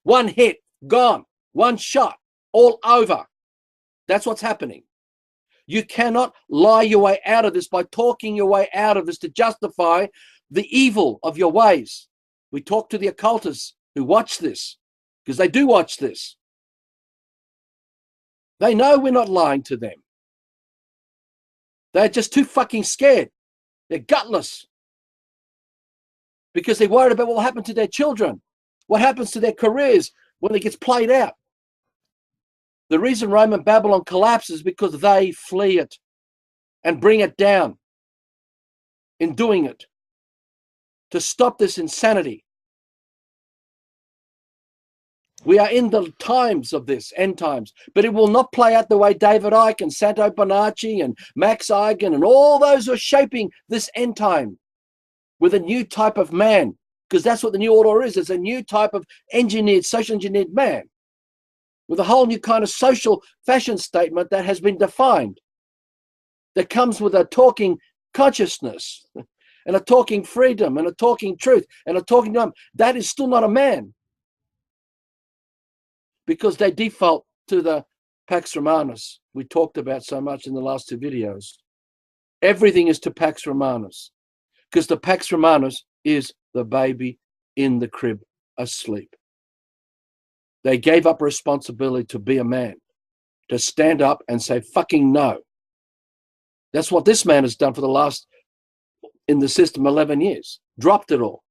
One hit, gone. One shot, all over. That's what's happening. You cannot lie your way out of this by talking your way out of this to justify the evil of your ways. We talk to the occultists who watch this, because they do watch this. They know we're not lying to them. They're just too fucking scared. They're gutless. Because they're worried about what will happen to their children, what happens to their careers when it gets played out. The reason Rome and Babylon collapses is because they flee it and bring it down in doing it to stop this insanity. We are in the times of this, end times, but it will not play out the way David Icke and Santo Bonacci and Max Eigen and all those who are shaping this end time with a new type of man, because that's what the new order is. It's a new type of engineered, social engineered man with a whole new kind of social fashion statement that has been defined, that comes with a talking consciousness and a talking freedom and a talking truth and a talking that is still not a man, because they default to the Pax Romanus we talked about so much in the last two videos. Everything is to Pax Romanus, because the Pax Romanus is the baby in the crib asleep. They gave up responsibility to be a man, to stand up and say fucking no. That's what this man has done for the last, in the system, 11 years. Dropped it all.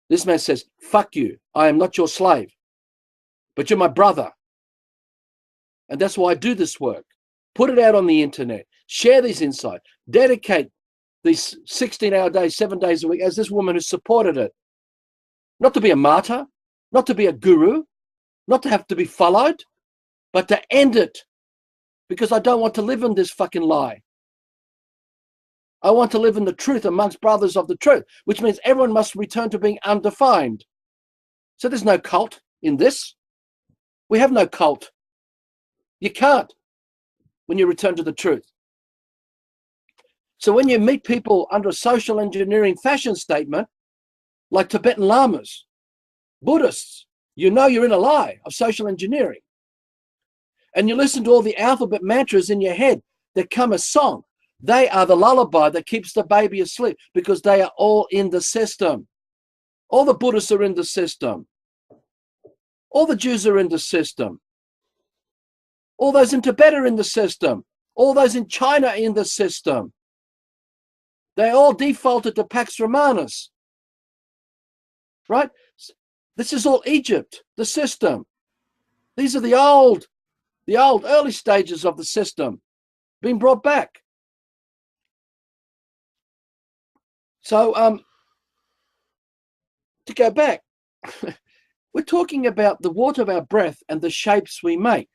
This man says, fuck you, I am not your slave, but you're my brother. And that's why I do this work. Put it out on the internet. Share these insights. Dedicate these 16-hour days, 7 days a week, as this woman who supported it. Not to be a martyr, not to be a guru, not to have to be followed, but to end it. Because I don't want to live in this fucking lie. I want to live in the truth amongst brothers of the truth, which means everyone must return to being undefined. So there's no cult in this. We have no cult. You can't when you return to the truth. So when you meet people under a social engineering fashion statement, like Tibetan lamas, Buddhists, you know you're in a lie of social engineering. And you listen to all the alphabet mantras in your head that come as song. They are the lullaby that keeps the baby asleep, because they are all in the system. All the Buddhists are in the system. All the Jews are in the system. All those in Tibet are in the system. All those in China are in the system. They all defaulted to Pax Romanus. Right? This is all Egypt, the system. These are the old early stages of the system being brought back. So to go back, we're talking about the water of our breath and the shapes we make.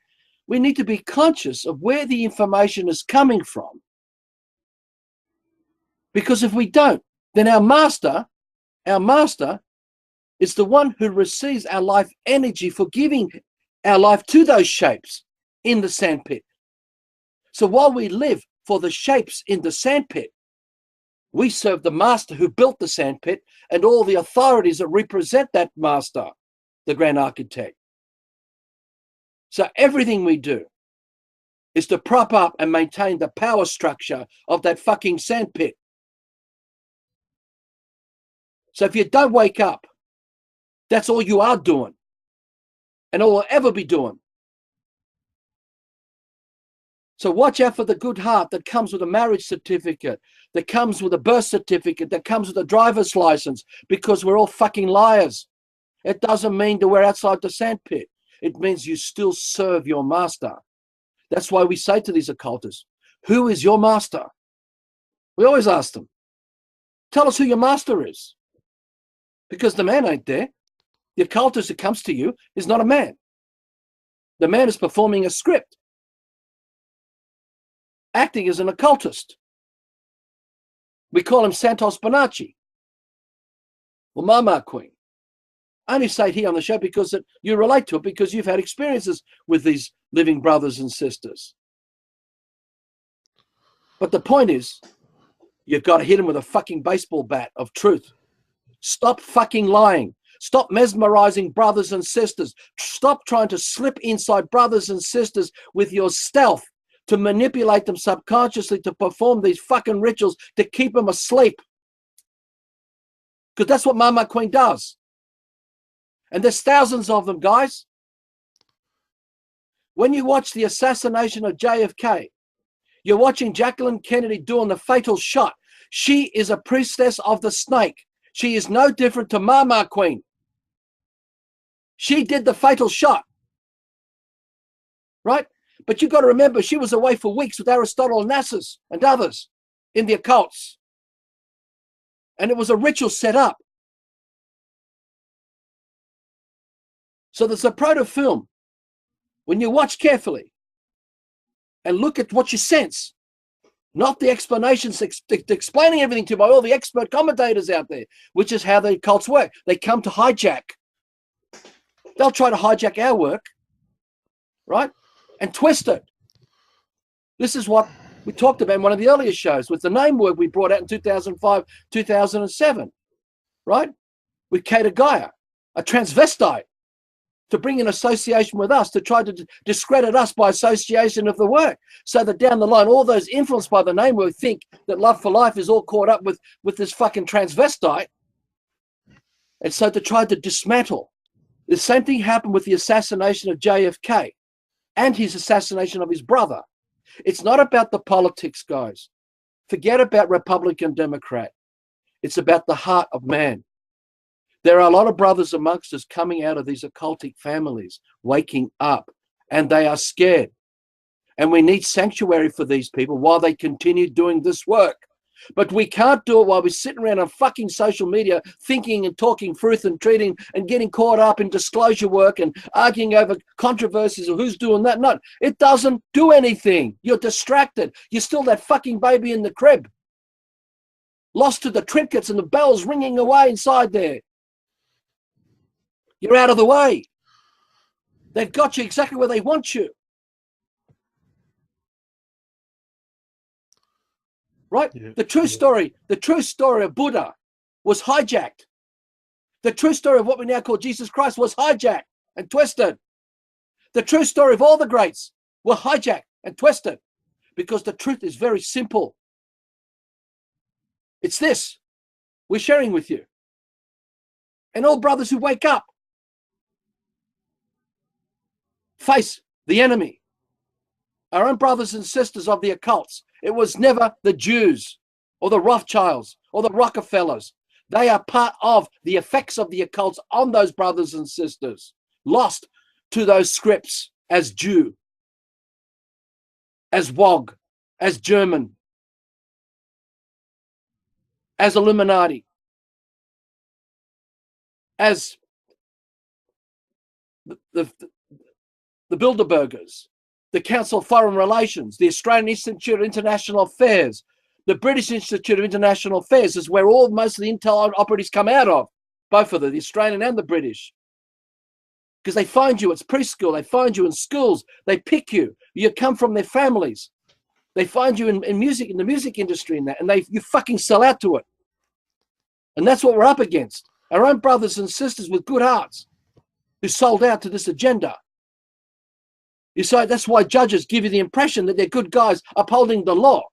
We need to be conscious of where the information is coming from. Because if we don't, then our master is the one who receives our life energy for giving our life to those shapes in the sandpit. So while we live for the shapes in the sandpit, we serve the master who built the sandpit and all the authorities that represent that master, the grand architect. So everything we do is to prop up and maintain the power structure of that fucking sandpit. So if you don't wake up, that's all you are doing, and all will ever be doing. So watch out for the good heart that comes with a marriage certificate, that comes with a birth certificate, that comes with a driver's license, because we're all fucking liars. It doesn't mean that we're outside the sandpit. It means you still serve your master. That's why we say to these occultists, who is your master? We always ask them, tell us who your master is. Because the man ain't there. The occultist that comes to you is not a man. The man is performing a script, acting as an occultist. We call him Santos Bonacci or Mama Queen. I only say it here on the show because you relate to it, because you've had experiences with these living brothers and sisters. But the point is, you've got to hit them with a fucking baseball bat of truth. Stop fucking lying. Stop mesmerizing brothers and sisters. Stop trying to slip inside brothers and sisters with your stealth to manipulate them subconsciously to perform these fucking rituals to keep them asleep. Because that's what Mama Queen does. And there's thousands of them, guys. When you watch the assassination of JFK, you're watching Jacqueline Kennedy doing the fatal shot. She is a priestess of the snake. She is no different to Mama Queen. She did the fatal shot. Right? But you've got to remember, she was away for weeks with Aristotle Onassis and others in the occults. And it was a ritual set up. So there's a proto-film. When you watch carefully and look at what you sense, not the explanations explaining everything to you by all the expert commentators out there, which is how the cults work. They come to hijack. They'll try to hijack our work, right? And twist it. This is what we talked about in one of the earlier shows with the name work we brought out in 2005, 2007, right? With Kata Gaia, a transvestite, to bring in association with us, to try to discredit us by association of the work, so that down the line, all those influenced by the name work think that Love for Life is all caught up with this fucking transvestite. And so to try to dismantle. The same thing happened with the assassination of JFK and his assassination of his brother. It's not about the politics, guys. Forget about Republican, Democrat. It's about the heart of man. There are a lot of brothers amongst us coming out of these occultic families, waking up, and they are scared. And we need sanctuary for these people while they continue doing this work. But we can't do it while we're sitting around on fucking social media thinking and talking truth and treating and getting caught up in disclosure work and arguing over controversies of who's doing that. No, it doesn't do anything. You're distracted. You're still that fucking baby in the crib. Lost to the trinkets and the bells ringing away inside there. You're out of the way. They've got you exactly where they want you. Right? Yeah. The true story of Buddha was hijacked. The true story of what we now call Jesus Christ was hijacked and twisted. The true story of all the greats were hijacked and twisted because the truth is very simple. It's this we're sharing with you. And all brothers who wake up face the enemy, our own brothers and sisters of the occults. It was never the Jews or the Rothschilds or the Rockefellers. They are part of the effects of the occults on those brothers and sisters, lost to those scripts as Jew, as Wog, as German, as Illuminati, as the Bilderbergers, the Council of Foreign Relations, the Australian Institute of International Affairs, the British Institute of International Affairs is where most of the intel operatives come out of, both of them, the Australian and the British. Because they find you at preschool, they find you in schools, they pick you, you come from their families. They find you in music, in the music industry and that, and you fucking sell out to it. And that's what we're up against. Our own brothers and sisters with good hearts who sold out to this agenda. You say that's why judges give you the impression that they're good guys upholding the law.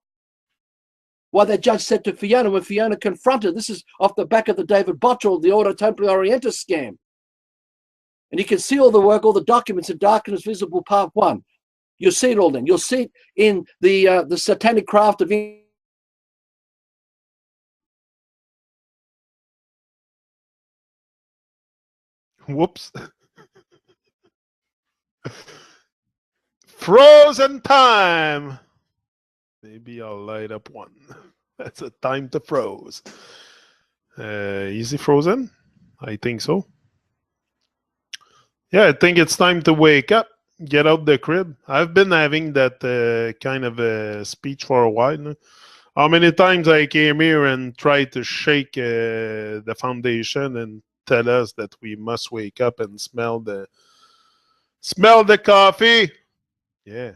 Why that judge said to Fiona when Fiona confronted, this is off the back of the David Bottrell, the Ordo Templi Orientis scam. And you can see all the work, all the documents in Darkness Visible Part 1. You'll see it all then. You'll see it in the satanic craft of
Whoops. Frozen time. Maybe I'll light up one. That's a time to froze. Easy frozen? I think so. Yeah, I think it's time to wake up. Get out the crib. I've been having that kind of speech for a while now. How many times I came here and tried to shake the foundation and tell us that we must wake up and smell the coffee. Yeah,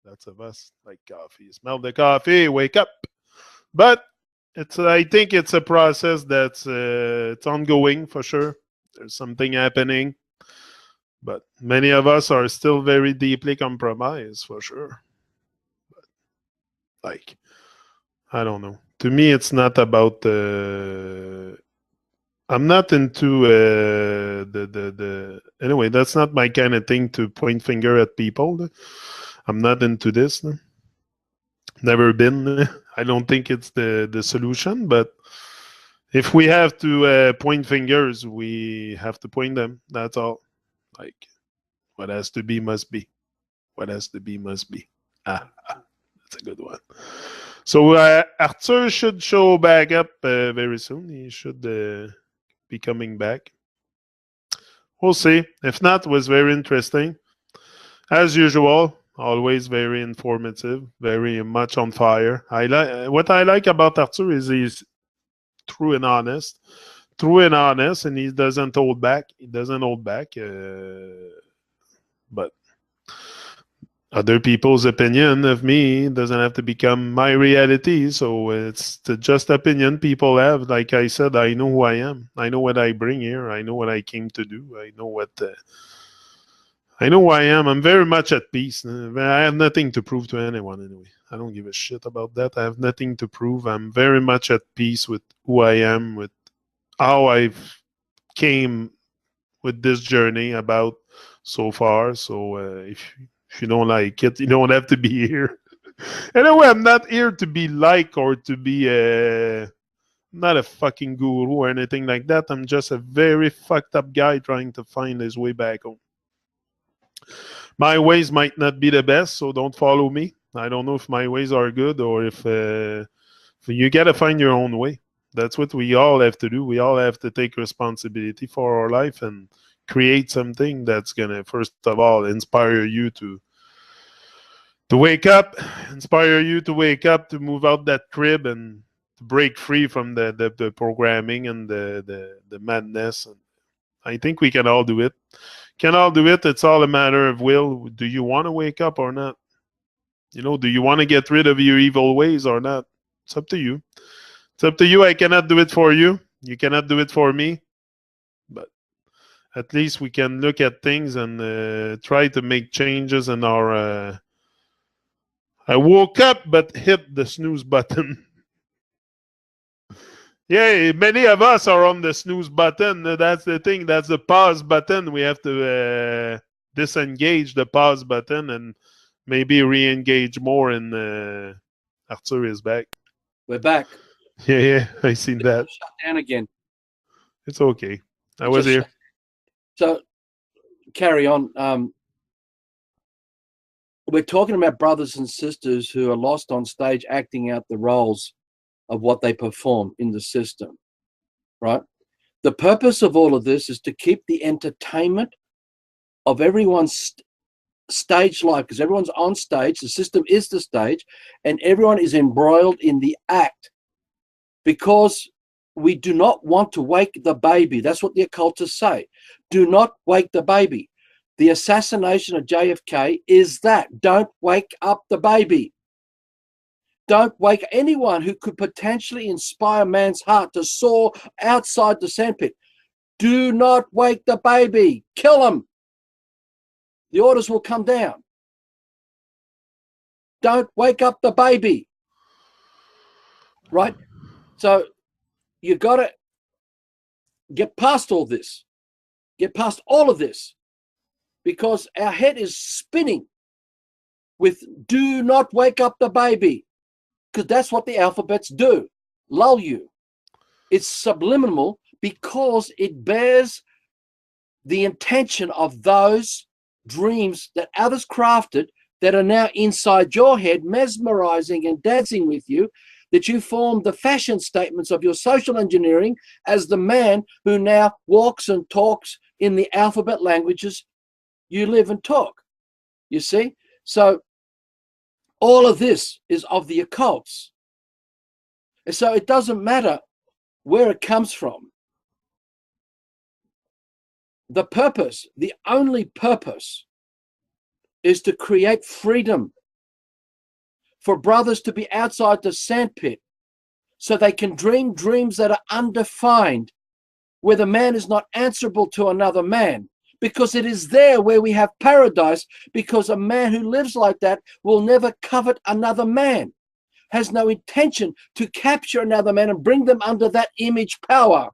lots of us like coffee. Smell the coffee, wake up. But I think it's a process that's it's ongoing for sure. There's something happening, but many of us are still very deeply compromised for sure. Like, I don't know. To me, it's not about I'm not into the. Anyway, that's not my kind of thing to point finger at people. I'm not into this. No. Never been. I don't think it's the solution. But if we have to point fingers, we have to point them. That's all. Like, what has to be must be. What has to be must be. That's a good one. So Arthur should show back up very soon. He should be coming back. We'll see. If not, it was very interesting. As usual, always very informative, very much on fire. What I like about Arthur is he's true and honest. True and honest, and he doesn't hold back. He doesn't hold back. But other people's opinion of me doesn't have to become my reality. So it's just opinion people have. Like I said, I know who I am. I know what I bring here. I know what I came to do. I know what. I know who I am. I'm very much at peace. I have nothing to prove to anyone anyway. I don't give a shit about that. I have nothing to prove. I'm very much at peace with who I am, with how I've came with this journey about so far. So if you don't like it, you don't have to be here. Anyway, I'm not here to be like or to be not a fucking guru or anything like that. I'm just a very fucked up guy trying to find his way back home. My ways might not be the best, so don't follow me. I don't know if my ways are good or if you got to find your own way. That's what we all have to do. We all have to take responsibility for our life and create something that's going to, first of all, inspire you to wake up, inspire you to wake up, to move out that crib and to break free from the programming and the madness. And I think we can all do it. Can all do it. It's all a matter of will. Do you want to wake up or not? You know, do you want to get rid of your evil ways or not? It's up to you. It's up to you. I cannot do it for you. You cannot do it for me. But at least we can look at things and try to make changes in our. I woke up but hit the snooze button. Yeah, many of us are on the snooze button. That's the thing. That's the pause button. We have to disengage the pause button and maybe re-engage more. And Arthur is back.
We're back.
Yeah, I seen that.
Shut down again.
It's okay. I was here.
So, carry on. We're talking about brothers and sisters who are lost on stage acting out the roles of what they perform in the system, right? The purpose of all of this is to keep the entertainment of everyone's stage life, because everyone's on stage, the system is the stage, and everyone is embroiled in the act because we do not want to wake the baby. That's what the occultists say. Do not wake the baby. The assassination of JFK is that. Don't wake up the baby. Don't wake anyone who could potentially inspire man's heart to soar outside the sandpit. Do not wake the baby. Kill him. The orders will come down. Don't wake up the baby. Right? So you got to get past all this. Get past all of this. Because our head is spinning with do not wake up the baby. Because that's what the alphabets do. Lull you. It's subliminal because it bears the intention of those dreams that others crafted that are now inside your head, mesmerizing and dancing with you, that you form the fashion statements of your social engineering as the man who now walks and talks in the alphabet languages you live and talk. You see? So all of this is of the occults. And so it doesn't matter where it comes from. The purpose, the only purpose is to create freedom for brothers to be outside the sandpit so they can dream dreams that are undefined, where the man is not answerable to another man, because it is there where we have paradise, because a man who lives like that will never covet another man, has no intention to capture another man and bring them under that image power.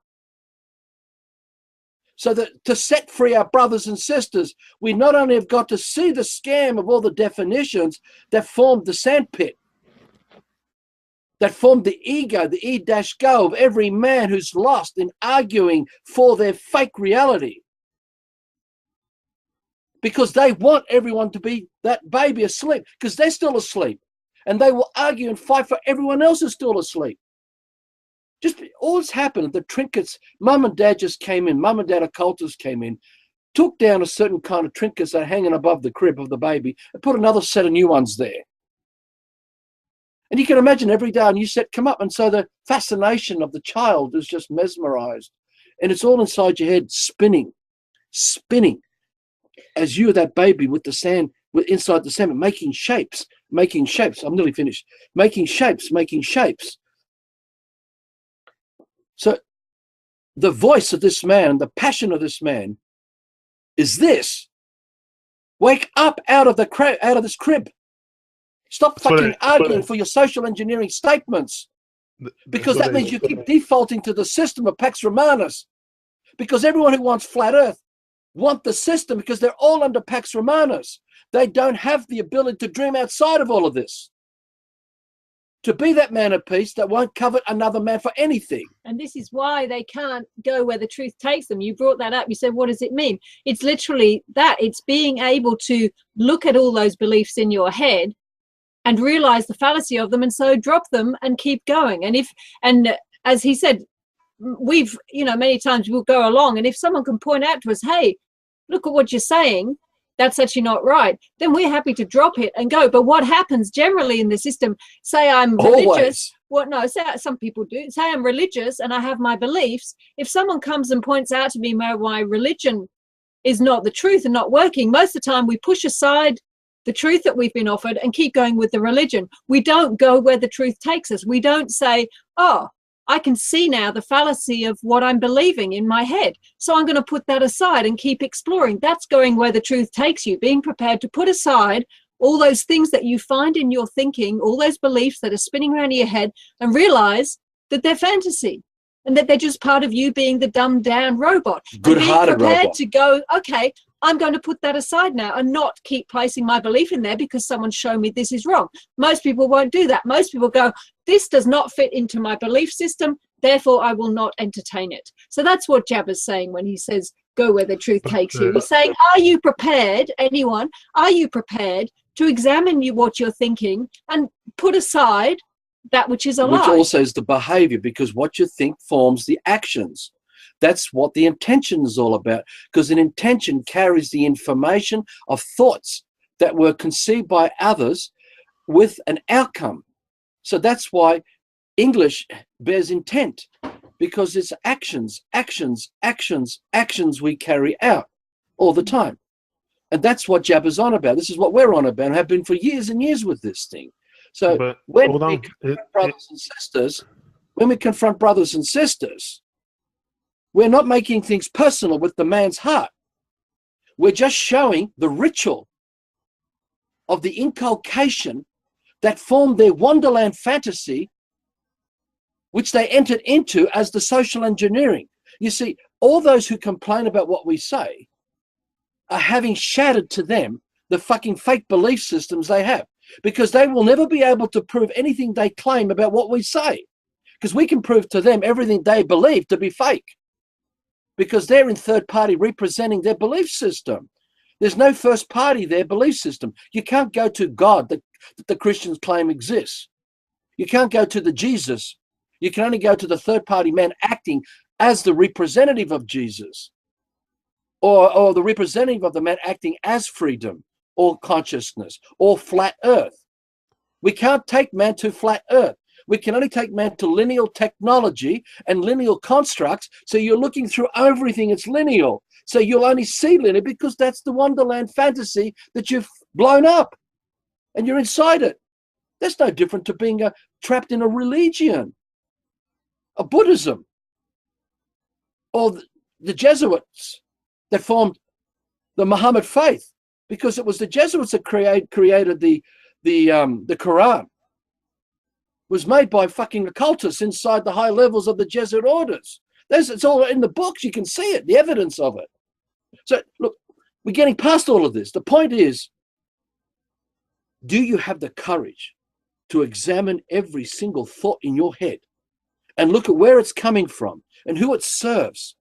So that to set free our brothers and sisters, we not only have got to see the scam of all the definitions that formed the sandpit, that formed the ego, the e-go of every man who's lost in arguing for their fake reality. Because they want everyone to be that baby asleep, because they're still asleep. And they will argue and fight for everyone else who's still asleep. Just all that's happened, the trinkets, mum and dad just came in, mum and dad occultists came in, took down a certain kind of trinkets that are hanging above the crib of the baby and put another set of new ones there. And you can imagine every day a new set come up. And so the fascination of the child is just mesmerized. And it's all inside your head, spinning, as you are that baby with the sand, inside the sand, making shapes. I'm nearly finished. Making shapes. So the voice of this man, the passion of this man is this: wake up out of this crib. Stop fucking arguing for your social engineering statements, because that means you keep defaulting to the system of Pax Romanus, because everyone who wants flat earth want the system, because they're all under Pax Romanus. They don't have the ability to dream outside of all of this, to be that man of peace that won't covet another man for anything.
And this is why they can't go where the truth takes them. You brought that up. You said, what does it mean? It's literally that. It's being able to look at all those beliefs in your head and realize the fallacy of them, and so drop them and keep going. And as he said, we've, many times we'll go along, and if someone can point out to us, hey, look at what you're saying, that's actually not right, then we're happy to drop it and go. But what happens generally in the system, say I'm religious, say some people do, say I'm religious and I have my beliefs. If someone comes and points out to me my religion is not the truth and not working, most of the time we push aside the truth that we've been offered and keep going with the religion. We don't go where the truth takes us. We don't say, oh, I can see now the fallacy of what I'm believing in my head, so I'm going to put that aside and keep exploring. That's going where the truth takes you, being prepared to put aside all those things that you find in your thinking, all those beliefs that are spinning around in your head, and realize that they're fantasy and that they're just part of you being the dumbed down robot.
Good-hearted
robot. Being prepared
robot.
to go, okay, I'm going to put that aside now and not keep placing my belief in there because someone showed me this is wrong. Most people won't do that. Most people go, this does not fit into my belief system, therefore I will not entertain it. So that's what Jabba's saying when he says, go where the truth takes you. He's saying, are you prepared, anyone, are you prepared to examine what you're thinking and put aside that which is a lie?
Which also is the behavior, because what you think forms the actions. That's what the intention is all about, because an intention carries the information of thoughts that were conceived by others with an outcome. So that's why English bears intent, because it's actions we carry out all the time. And that's what Jabba's on about. This is what we're on about and have been for years and years with this thing. So when we confront brothers and sisters, we're not making things personal with the man's heart. We're just showing the ritual of the inculcation that formed their Wonderland fantasy, which they entered into as the social engineering. You see, all those who complain about what we say are having shattered to them the fucking fake belief systems they have, because they will never be able to prove anything they claim about what we say, because we can prove to them everything they believe to be fake, because they're in third party representing their belief system. There's no first party their belief system. You can't go to God that the Christians claim exists. You can't go to the Jesus. You can only go to the third party man acting as the representative of Jesus, or the representative of the man acting as freedom or consciousness or flat earth. We can't take man to flat earth. We can only take man to lineal technology and lineal constructs. So you're looking through everything, it's lineal. So you'll only see linear because that's the Wonderland fantasy that you've blown up, and you're inside it. That's no different to being trapped in a religion, a Buddhism, or the Jesuits that formed the Muhammad faith, because it was the Jesuits that created the Quran. It was made by fucking occultists inside the high levels of the Jesuit orders. It's all in the books. You can see it, the evidence of it. So look, we're getting past all of this. The point is, do you have the courage to examine every single thought in your head and look at where it's coming from and who it serves?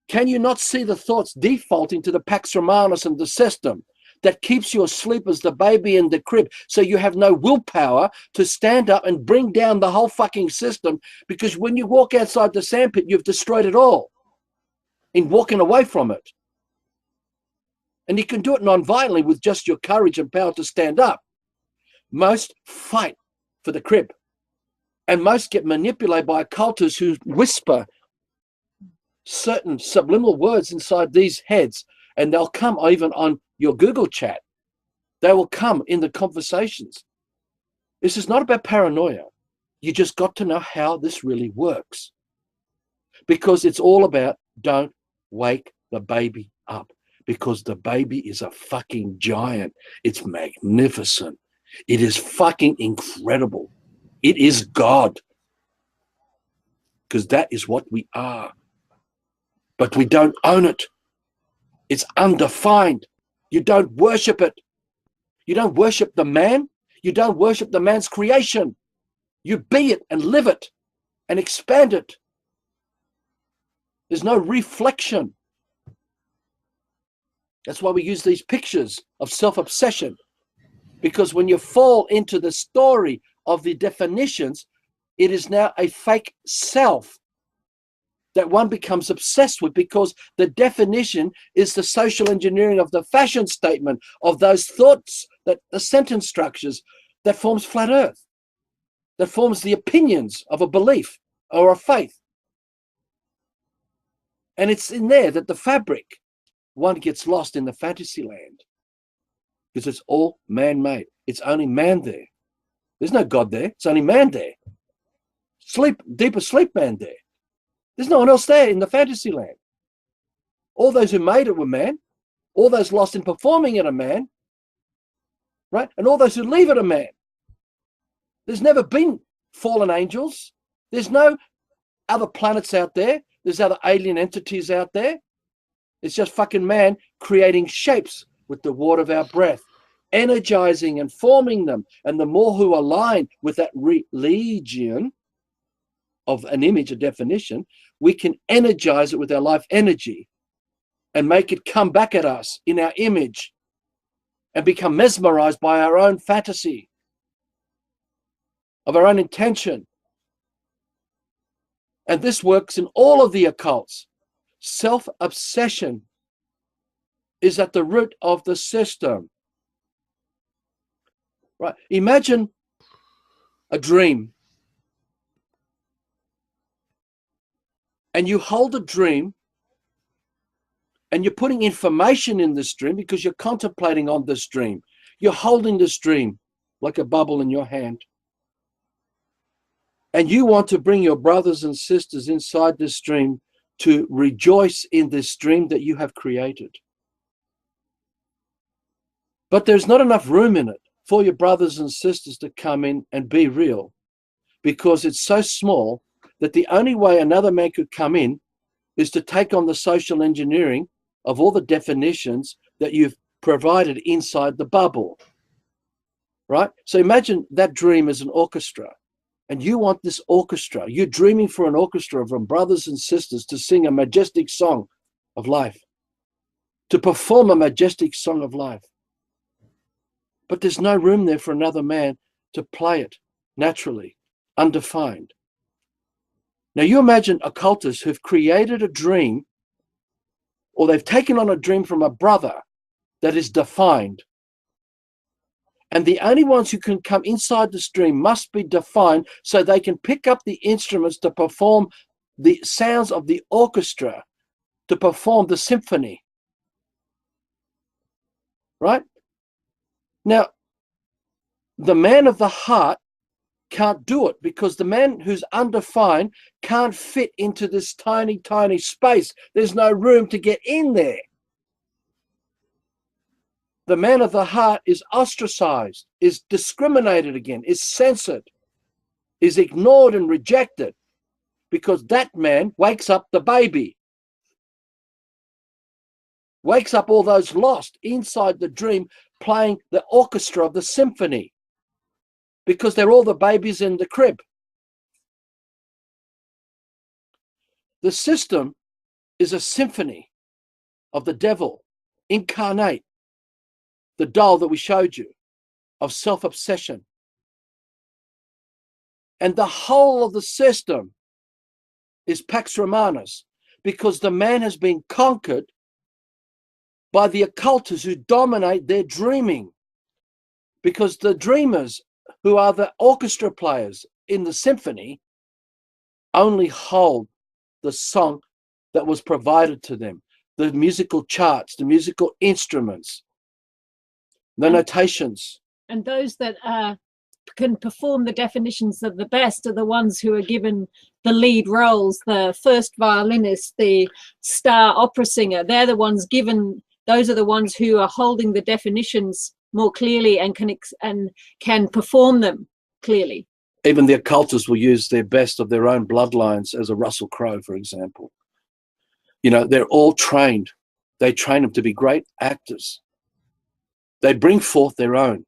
Can you not see the thoughts defaulting to the Pax Romanus and the system that keeps you asleep as the baby in the crib, so you have no willpower to stand up and bring down the whole fucking system? Because when you walk outside the sandpit, you've destroyed it all in walking away from it. And you can do it non-violently with just your courage and power to stand up. Most fight for the crib, and most get manipulated by occultists who whisper certain subliminal words inside these heads, and they'll come even on your Google chat. They will come in the conversations. This is not about paranoia. You just got to know how this really works, because it's all about don't wake the baby up, because the baby is a fucking giant. It's magnificent. It is fucking incredible. It is God, because that is what we are. But we don't own it. It's undefined. You don't worship it. You don't worship the man. You don't worship the man's creation. You be it and live it and expand it. There's no reflection. That's why we use these pictures of self-obsession, because when you fall into the story of the definitions, it is now a fake self that one becomes obsessed with, because the definition is the social engineering of the fashion statement of those thoughts, that the sentence structures that forms flat earth, that forms the opinions of a belief or a faith. And it's in there that the fabric, one gets lost in the fantasy land, because it's all man-made. It's only man there. There's no God there. It's only man there. Deep asleep man there. There's no one else there in the fantasy land. All those who made it were man. All those lost in performing it are man. Right? And all those who leave it are man. There's never been fallen angels. There's no other planets out there. There's other alien entities out there. It's just fucking man creating shapes with the water of our breath, energizing and forming them. And the more who align with that religion of an image, a definition, we can energize it with our life energy and make it come back at us in our image and become mesmerized by our own fantasy of our own intention. And this works in all of the occults. Self-obsession is at the root of the system. Right? Imagine a dream. And you hold a dream, and you're putting information in this dream because you're contemplating on this dream. You're holding this dream like a bubble in your hand. And you want to bring your brothers and sisters inside this dream to rejoice in this dream that you have created. But there's not enough room in it for your brothers and sisters to come in and be real, because it's so small that the only way another man could come in is to take on the social engineering of all the definitions that you've provided inside the bubble, right? So imagine that dream as an orchestra, and you want this orchestra. You're dreaming for an orchestra from brothers and sisters to sing a majestic song of life, to perform a majestic song of life. But there's no room there for another man to play it naturally, undefined. Now you imagine occultists who've created a dream, or they've taken on a dream from a brother that is defined. And the only ones who can come inside this dream must be defined so they can pick up the instruments to perform the sounds of the orchestra, to perform the symphony. Right? Now, the man of the heart can't do it because the man who's undefined can't fit into this tiny, tiny space. There's no room to get in there. The man of the heart is ostracized, is discriminated against, is censored, is ignored and rejected because that man wakes up the baby, wakes up all those lost inside the dream playing the orchestra of the symphony because they're all the babies in the crib. The system is a symphony of the devil incarnate, the doll that we showed you of self-obsession. And the whole of the system is Pax Romanus because the man has been conquered by the occultists who dominate their dreaming. Because the dreamers, who are the orchestra players in the symphony, only hold the song that was provided to them, the musical charts, the musical instruments, the notations.
And those that can perform the definitions of the best are the ones who are given the lead roles, the first violinist, the star opera singer. They're the ones given, those are the ones who are holding the definitions more clearly and can perform them clearly.
Even the occultists will use their best of their own bloodlines as a Russell Crowe, for example. You know, they're all trained. They train them to be great actors. They bring forth their own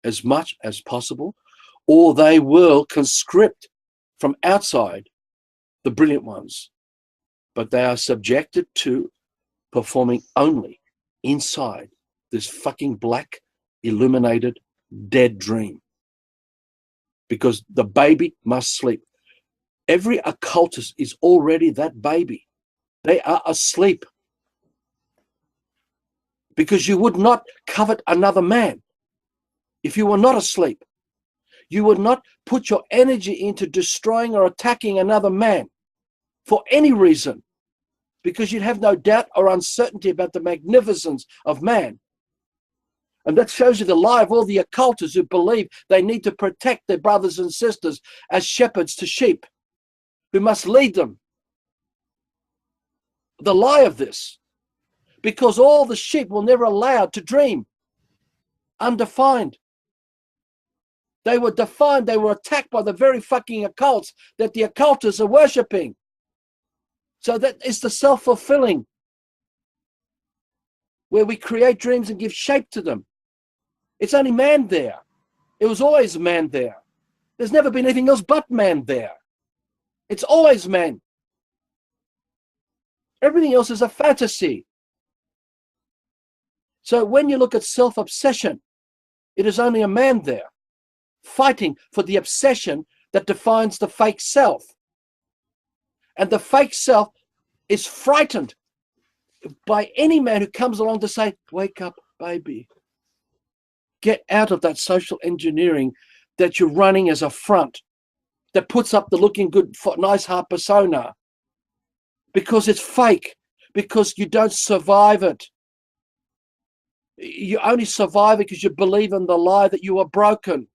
as much as possible, or they will conscript from outside the brilliant ones. But they are subjected to performing only inside this fucking black, illuminated, dead dream. Because the baby must sleep. Every occultist is already that baby. They are asleep. Because you would not covet another man if you were not asleep. You would not put your energy into destroying or attacking another man for any reason, because you'd have no doubt or uncertainty about the magnificence of man. And that shows you the lie of all the occultists who believe they need to protect their brothers and sisters as shepherds to sheep, who must lead them. The lie of this. Because all the sheep were never allowed to dream undefined. They were defined, they were attacked by the very fucking occults that the occultists are worshipping. So that is the self-fulfilling, where we create dreams and give shape to them. It's only man there. It was always man there. There's never been anything else but man there. It's always man. Everything else is a fantasy. So when you look at self-obsession, it is only a man there fighting for the obsession that defines the fake self. And the fake self is frightened by any man who comes along to say, wake up, baby. Get out of that social engineering that you're running as a front that puts up the looking good, nice heart persona. Because it's fake. Because you don't survive it. You only survive it because you believe in the lie that you are broken.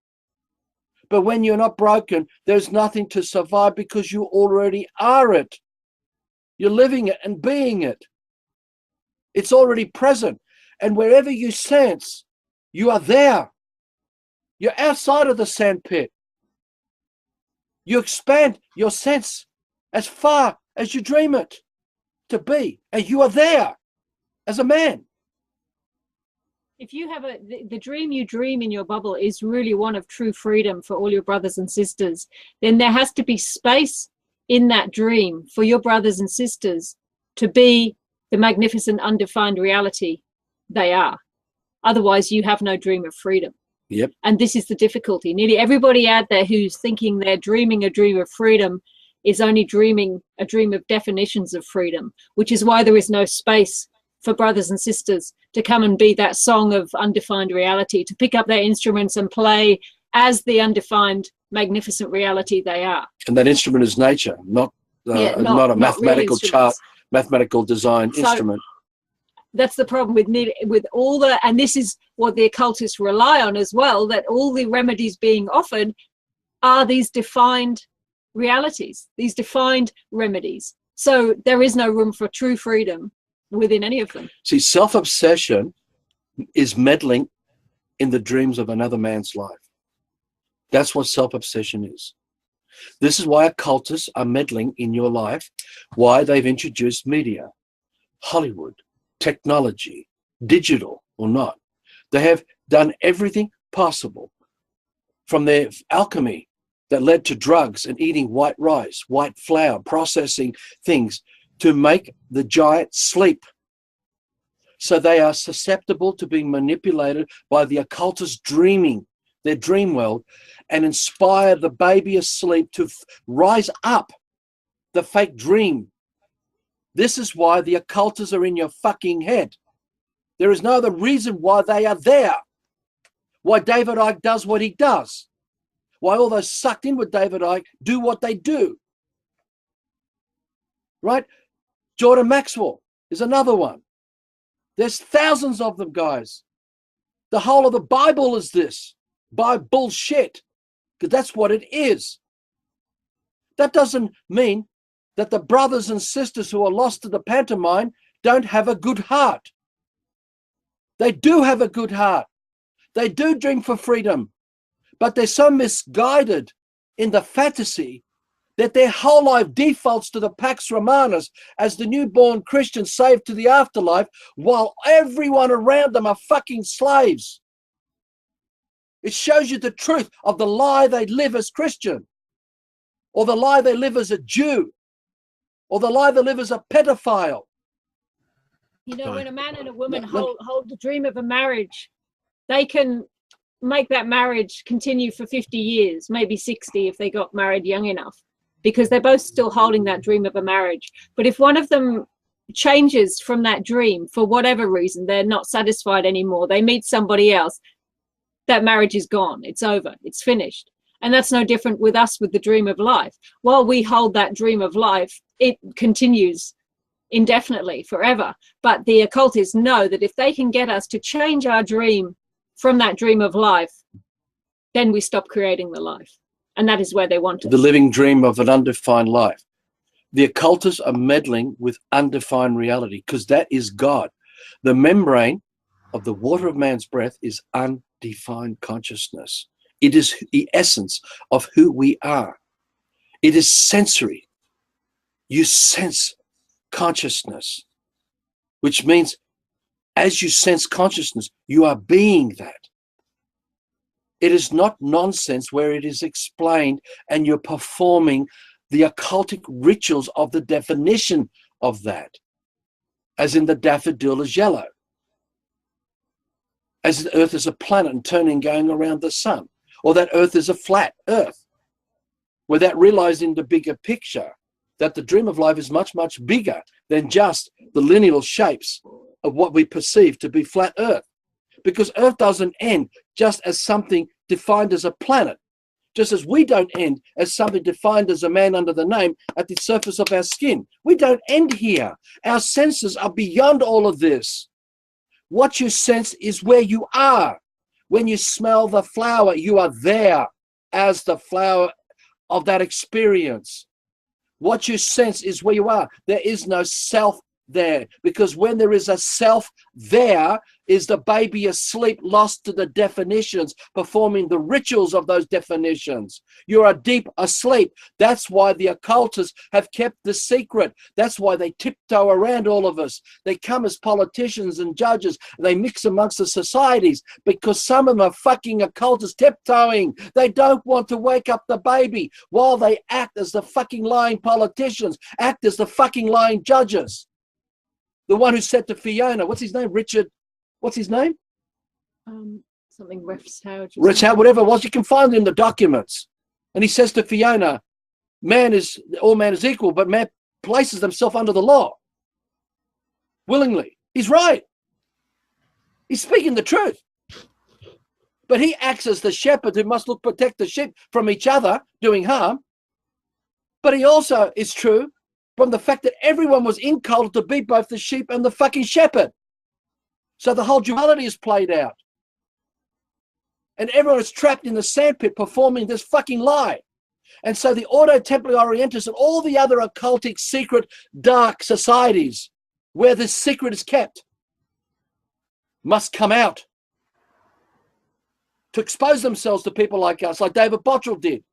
But when you're not broken, there's nothing to survive because you already are it. You're living it and being it. It's already present. And wherever you sense, you are there. You're outside of the sandpit. You expand your sense as far as you dream it to be. And you are there as a man.
If you have the dream you dream in your bubble is really one of true freedom for all your brothers and sisters, then there has to be space in that dream for your brothers and sisters to be the magnificent undefined reality they are. Otherwise, you have no dream of freedom.
Yep.
And this is the difficulty. Nearly everybody out there who's thinking they're dreaming a dream of freedom is only dreaming a dream of definitions of freedom, which is why there is no space for brothers and sisters to come and be that song of undefined reality, to pick up their instruments and play as the undefined, magnificent reality they are.
And that instrument is nature, not a mathematical chart, mathematical design instrument.
That's the problem with all the, and this is what the occultists rely on as well, that all the remedies being offered are these defined realities, these defined remedies. So there is no room for true freedom within any of them.
See, self-obsession is meddling in the dreams of another man's life. That's what self-obsession is. This is why occultists are meddling in your life, why they've introduced media, Hollywood, technology, digital or not. They have done everything possible, from their alchemy that led to drugs and eating white rice, white flour, processing things to make the giant sleep. So they are susceptible to being manipulated by the occultist dreaming, their dream world, and inspire the baby asleep to rise up the fake dream. This is why the occultists are in your fucking head. There is no other reason why they are there. Why David Icke does what he does. Why all those sucked in with David Icke do what they do. Right? Jordan Maxwell is another one. There's thousands of them, guys. The whole of the Bible is this. Bullshit. Because that's what it is. That doesn't mean that the brothers and sisters who are lost to the pantomime don't have a good heart. They do have a good heart. They do dream for freedom. But they're so misguided in the fantasy that their whole life defaults to the Pax Romanus as the newborn Christian saved to the afterlife, while everyone around them are fucking slaves. It shows you the truth of the lie they live as Christian, or the lie they live as a Jew, or the lie they live as a pedophile.
You know, when a man and a woman hold the dream of a marriage, they can make that marriage continue for 50 years, maybe 60 if they got married young enough, because they're both still holding that dream of a marriage. But if one of them changes from that dream for whatever reason, they're not satisfied anymore, they meet somebody else, that marriage is gone. It's over. It's finished. And that's no different with us with the dream of life. While we hold that dream of life, it continues indefinitely, forever. But the occultists know that if they can get us to change our dream from that dream of life, then we stop creating the life. And that is where they want us.
The living dream of an undefined life. The occultists are meddling with undefined reality, because that is God. The membrane of the water of man's breath is undefined consciousness. It is the essence of who we are. It is sensory. You sense consciousness, which means as you sense consciousness, you are being that. It is not nonsense where it is explained and you're performing the occultic rituals of the definition of that, as in the daffodil is yellow, as the earth is a planet and turning, going around the sun, or that earth is a flat earth, without realizing the bigger picture, that the dream of life is much, much bigger than just the lineal shapes of what we perceive to be flat earth. Because earth doesn't end just as something defined as a planet, just as we don't end as something defined as a man under the name at the surface of our skin. We don't end here. Our senses are beyond all of this. What you sense is where you are. When you smell the flower, you are there as the flower of that experience. What you sense is where you are. There is no self there, because when there is a self, there is the baby asleep, lost to the definitions, performing the rituals of those definitions. You are deep asleep. That's why the occultists have kept the secret. That's why they tiptoe around all of us. They come as politicians and judges, and they mix amongst the societies, because some of them are fucking occultists tiptoeing. They don't want to wake up the baby, while they act as the fucking lying politicians, act as the fucking lying judges. The one who said to Fiona, what's his name? Richard, what's his name?
Something Rich Howard,
whatever it was. You can find it in the documents. And he says to Fiona, all man is equal, but man places himself under the law willingly. He's right. He's speaking the truth. But he acts as the shepherd who must protect the sheep from each other doing harm. But he also is true from the fact that everyone was in cult to be both the sheep and the fucking shepherd. So the whole duality is played out. And everyone is trapped in the sandpit performing this fucking lie. And so the Auto-Temporary Orientalists and all the other occultic, secret, dark societies where this secret is kept must come out to expose themselves to people like us, like David Bottrell did,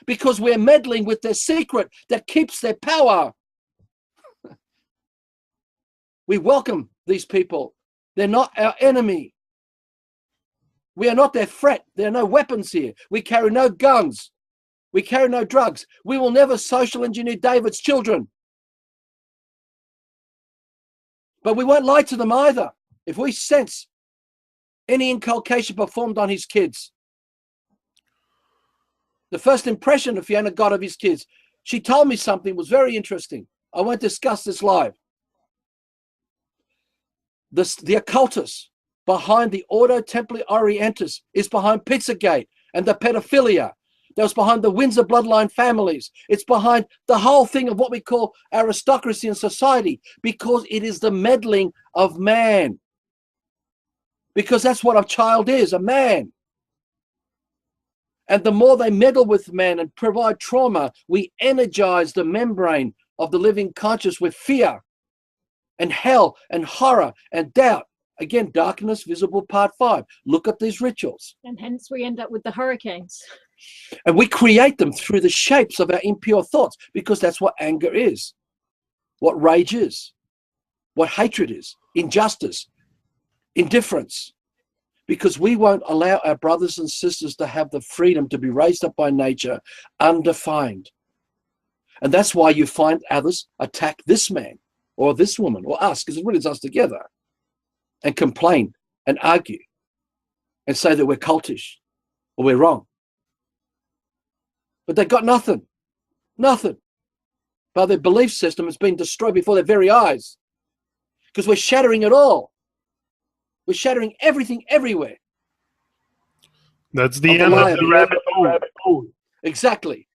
because we're meddling with their secret that keeps their power. We welcome these people. They're not our enemy. We are not their threat. There are no weapons here. We carry no guns. We carry no drugs. We will never social engineer David's children. But we won't lie to them either. If we sense any inculcation performed on his kids, the first impression that Fiona got of his kids, she told me something was very interesting. I won't discuss this live. The occultists behind the Auto-Temporary Orientalists is behind Pizzagate and the pedophilia. That was behind the Windsor bloodline families. It's behind the whole thing of what we call aristocracy in society, because it is the meddling of man. Because that's what a child is, a man. And the more they meddle with man and provide trauma, we energize the membrane of the living conscious with fear and hell and horror and doubt. Again, darkness visible, part 5. Look at these rituals.
And hence we end up with the hurricanes.
And we create them through the shapes of our impure thoughts, because that's what anger is, what rage is, what hatred is, injustice, indifference. Because we won't allow our brothers and sisters to have the freedom to be raised up by nature undefined. And that's why you find others attack this man or this woman or us, because it really is us together, and complain and argue and say that we're cultish or we're wrong. But they've got nothing. Nothing. But their belief system has been destroyed before their very eyes, because we're shattering it all. We're shattering everything everywhere.
That's the end of the rabbit hole.
Exactly.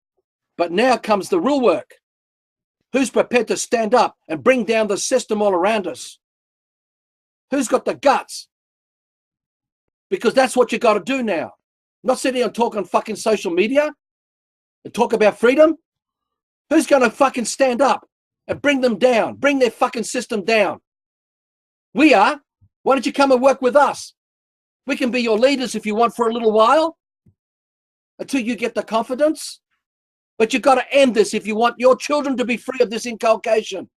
But now comes the real work. Who's prepared to stand up and bring down the system all around us? Who's got the guts? Because that's what you got to do now. Not sitting and talk on fucking social media and talk about freedom. Who's going to fucking stand up and bring them down, bring their fucking system down? We are. Why don't you come and work with us? We can be your leaders if you want for a little while, until you get the confidence. But you've got to end this if you want your children to be free of this inculcation.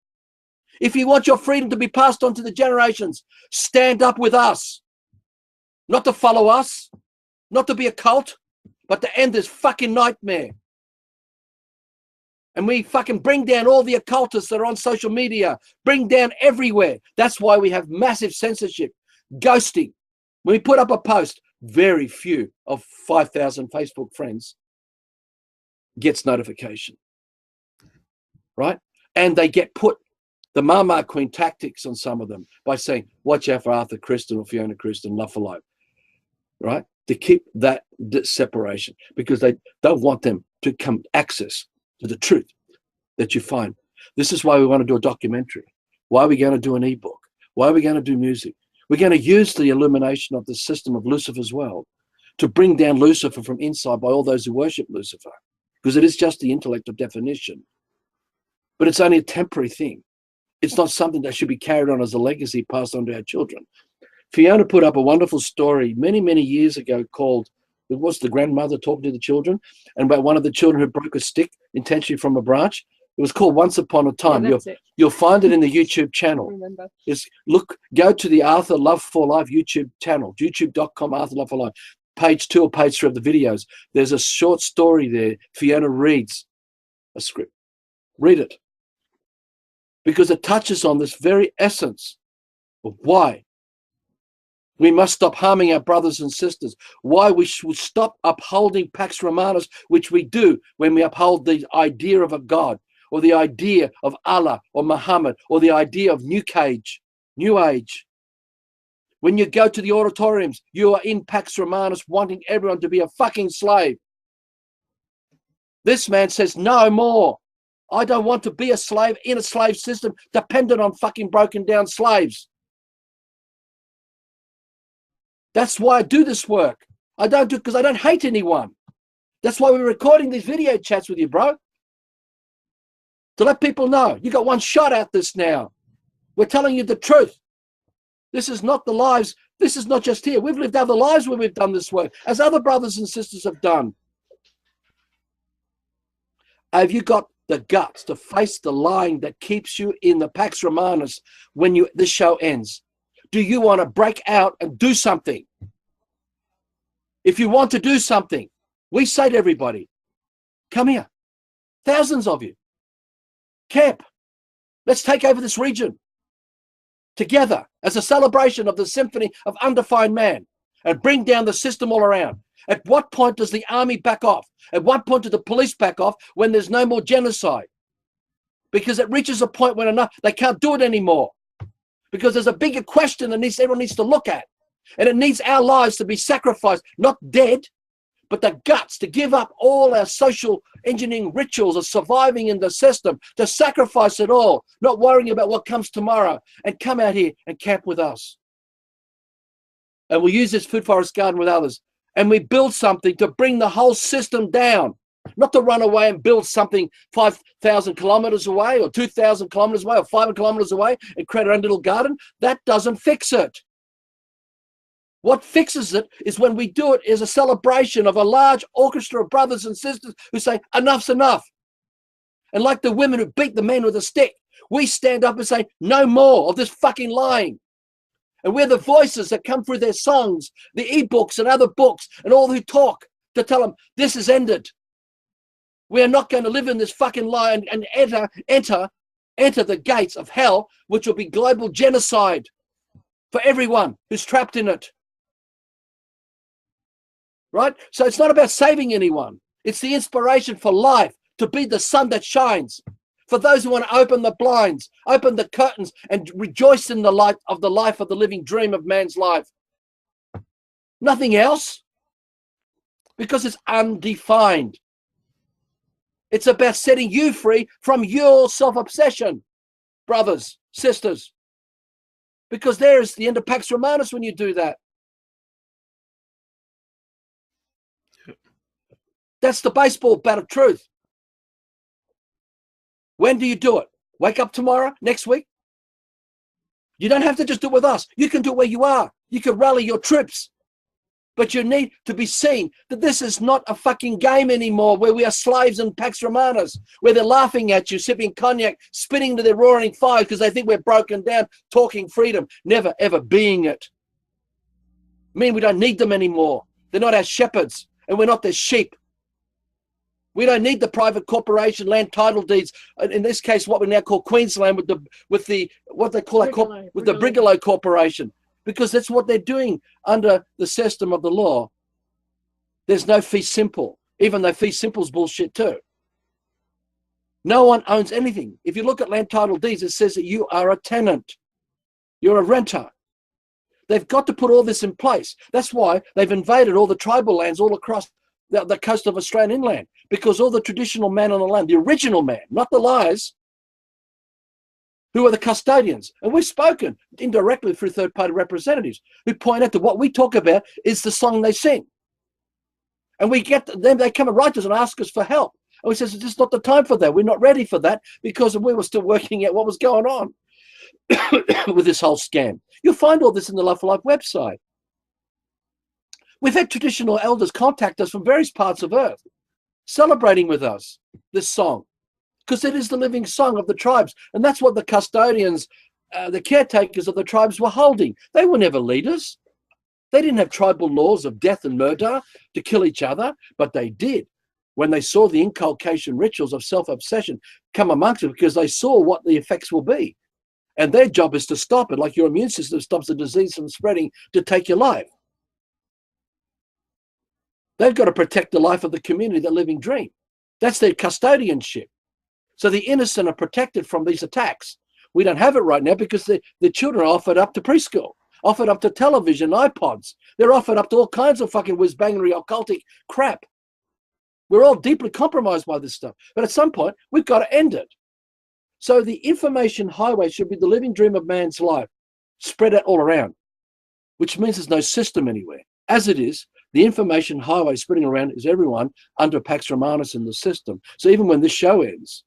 If you want your freedom to be passed on to the generations, stand up with us. Not to follow us, not to be a cult, but to end this fucking nightmare. And we fucking bring down all the occultists that are on social media, bring down everywhere. That's why we have massive censorship, ghosting. When we put up a post, very few of 5,000 Facebook friends gets notification, right? And they get put the Mama Queen tactics on some of them by saying, watch out for Arthur Cristian or Fiona Cristian, love for life, right? To keep that separation, because they don't want them to come access to the truth that you find. This is why we want to do a documentary. Why are we going to do an ebook? Why are we going to do music? We're going to use the illumination of the system of Lucifer's world to bring down Lucifer from inside by all those who worship Lucifer, because it is just the intellect of definition. But it's only a temporary thing. It's not something that should be carried on as a legacy passed on to our children. Fiona put up a wonderful story many, many years ago called, it was the grandmother talking to the children, and about one of the children who broke a stick intentionally from a branch. It was called Once Upon a Time.
Yeah,
you'll find it in the YouTube channel. Go to the Arthur Love for Life YouTube channel, youtube.com Arthur Love for Life. Page 2 or page 3 of the videos. There's a short story there. Fiona reads a script. Read it. Because it touches on this very essence of why we must stop harming our brothers and sisters, why we should stop upholding Pax Romanus, which we do when we uphold the idea of a God, or the idea of Allah or Muhammad, or the idea of New Age. When you go to the auditoriums, you are in Pax Romanus wanting everyone to be a fucking slave. This man says no more. I don't want to be a slave in a slave system dependent on fucking broken down slaves. That's why I do this work. I don't do it because I don't hate anyone. That's why we're recording these video chats with you, bro. To let people know, you got one shot at this now. We're telling you the truth. This is not the lives. This is not just here. We've lived other lives where we've done this work, as other brothers and sisters have done. Have you got the guts to face the lying that keeps you in the Pax Romanus when this show ends? Do you want to break out and do something? If you want to do something, we say to everybody, come here. Thousands of you. Camp. Let's take over this region together as a celebration of the symphony of undefined man and bring down the system all around. At what point does the army back off? At what point do the police back off when there's no more genocide? Because it reaches a point when they can't do it anymore. Because there's a bigger question that everyone needs to look at. And it needs our lives to be sacrificed, not dead, but the guts to give up all our social engineering rituals of surviving in the system, to sacrifice it all, not worrying about what comes tomorrow, and come out here and camp with us. And we use this food forest garden with others. And we build something to bring the whole system down, not to run away and build something 5,000 kilometers away or 2,000 kilometers away or 500 kilometers away and create our own little garden. That doesn't fix it. What fixes it is when we do it as a celebration of a large orchestra of brothers and sisters who say, enough's enough. And like the women who beat the men with a stick, we stand up and say, no more of this fucking lying. And we're the voices that come through their songs, the ebooks and other books, and all who talk to tell them this is ended. We are not going to live in this fucking lie and enter the gates of hell, which will be global genocide for everyone who's trapped in it. Right? So it's not about saving anyone. It's the inspiration for life, to be the sun that shines. For those who want to open the blinds, open the curtains, and rejoice in the light of the life of the living dream of man's life. Nothing else. Because it's undefined. It's about setting you free from your self-obsession, brothers, sisters. Because there is the end of Pax Romanus when you do that. That's the baseball bat of truth. When do you do it? Wake up tomorrow, next week? You don't have to just do it with us. You can do it where you are. You can rally your troops. But you need to be seen that this is not a fucking game anymore where we are slaves in Pax Romanus, where they're laughing at you, sipping cognac, spitting into their roaring fire because they think we're broken down, talking freedom, never ever being it. I mean, we don't need them anymore. They're not our shepherds and we're not their sheep. We don't need the private corporation land title deeds. In this case, what we now call Queensland with the what they call the Brigalow Corporation, because that's what they're doing under the system of the law. There's no fee simple, even though fee simple's bullshit too. No one owns anything. If you look at land title deeds, it says that you are a tenant. You're a renter. They've got to put all this in place. That's why they've invaded all the tribal lands all across the coast of Australian inland, because all the traditional man on the land, the original man, not the liars, who are the custodians. And we've spoken indirectly through third-party representatives who point out that what we talk about is the song they sing. And we get them, they come and write us and ask us for help. And we say, it's just not the time for that. We're not ready for that because we were still working out what was going on with this whole scam. You'll find all this in the Love for Life website. We've had traditional elders contact us from various parts of Earth, celebrating with us this song, because it is the living song of the tribes. And that's what the custodians, the caretakers of the tribes were holding. They were never leaders. They didn't have tribal laws of death and murder to kill each other, but they did when they saw the inculcation rituals of self-obsession come amongst them, because they saw what the effects will be. And their job is to stop it, like your immune system stops a disease from spreading to take your life. They've got to protect the life of the community, the living dream. That's their custodianship. So the innocent are protected from these attacks. We don't have it right now because the children are offered up to preschool, offered up to television, iPods. They're offered up to all kinds of fucking whiz-bangery, occultic crap. We're all deeply compromised by this stuff. But at some point, we've got to end it. So the information highway should be the living dream of man's life, spread out all around. which means there's no system anywhere. As it is, the information highway spreading around is everyone under Pax Romanus in the system. So even when this show ends,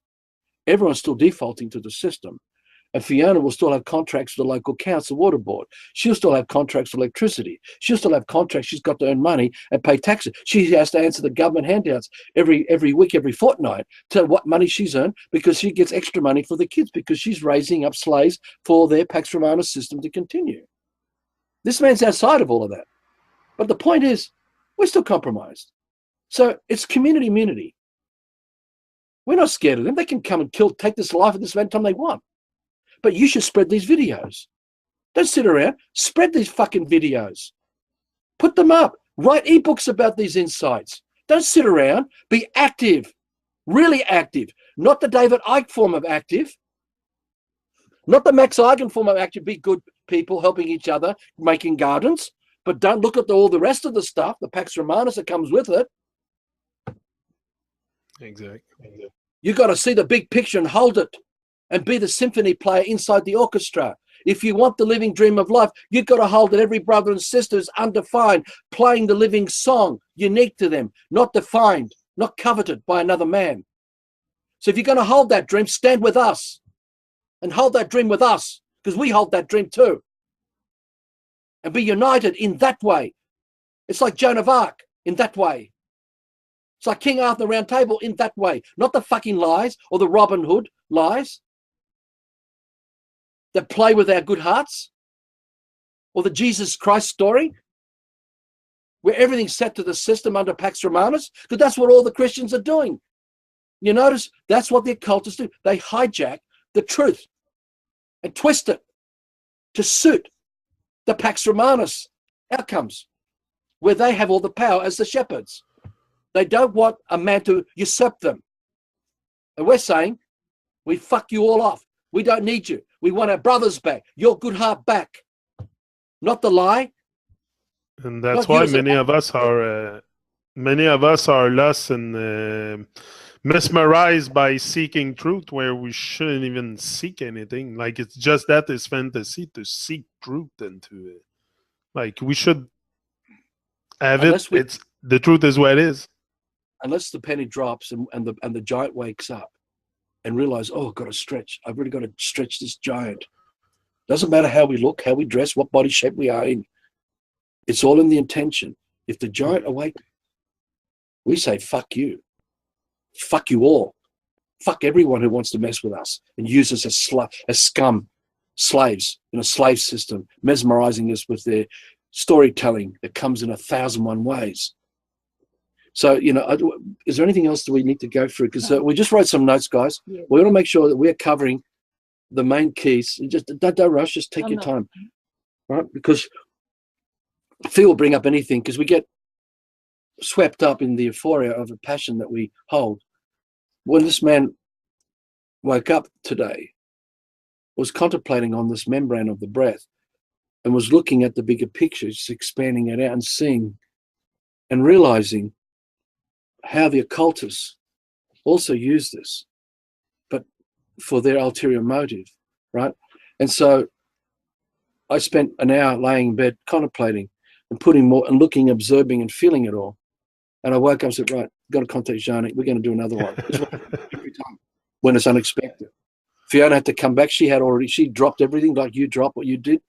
everyone's still defaulting to the system. And Fiona will still have contracts with the local council water board. She'll still have contracts with electricity. She'll still have contracts. She's got to earn money and pay taxes. She has to answer the government handouts every week, every fortnight, to what money she's earned, because she gets extra money for the kids, because she's raising up slaves for their Pax Romanus system to continue. This man's outside of all of that. But the point is, we're still compromised. So it's community immunity. We're not scared of them. They can come and take this life at this event time they want. But you should spread these videos. Don't sit around. Spread these fucking videos. Put them up. Write ebooks about these insights. Don't sit around. Be active. Really active. Not the David Icke form of active. Not the Max Eigen form of active. Be good people, helping each other, making gardens. But don't look at all the rest of the stuff, the Pax Romanus that comes with it.
Exactly.
You got to see the big picture and hold it, and be the symphony player inside the orchestra. If you want the living dream of life, you've got to hold that every brother and sister is undefined, playing the living song, unique to them, not defined, not coveted by another man. So if you're going to hold that dream, stand with us and hold that dream with us, because we hold that dream too. And be united in that way. It's like Joan of Arc in that way. It's like King Arthur Round Table in that way. Not the fucking lies or the Robin Hood lies that play with our good hearts, or the Jesus Christ story where everything's set to the system under Pax Romanus, because that's what all the Christians are doing. You notice that's what the occultists do. They hijack the truth and twist it to suit the Pax Romanus outcomes, where they have all the power as the shepherds. They don't want a man to usurp them. And we're saying, we fuck you all off. We don't need you. We want our brothers back, your good heart back, not the lie.
And that's why many of us are lost and mesmerized by seeking truth, where we shouldn't even seek anything. Like, it's just that it's fantasy to seek truth, and to like, we should have it. The truth is what it is.
Unless the penny drops and the giant wakes up and realize, oh, I've got to stretch. I've really got to stretch this giant. Doesn't matter how we look, how we dress, what body shape we are in. It's all in the intention. If the giant awakens, we say, fuck you. Fuck you all. Fuck everyone who wants to mess with us and use us as scum, slaves in a slave system, mesmerizing us with their storytelling that comes in 1,001 ways. So, is there anything else that we need to go through? Because we just wrote some notes, guys. Yeah. We want to make sure that we're covering the main keys. Just don't rush. Just take your time, right? Because Phil will bring up anything, because we get swept up in the euphoria of a passion that we hold. When this man woke up today, was contemplating on this membrane of the breath, and was looking at the bigger picture, just expanding it out and seeing and realizing how the occultists also use this, but for their ulterior motive, right? And so I spent an hour laying in bed contemplating and putting more and looking, observing and feeling it all. And I woke up and said, right, got to contact Jani. We're going to do another one. Every time when it's unexpected. Fiona had to come back. She dropped everything like you dropped what you did.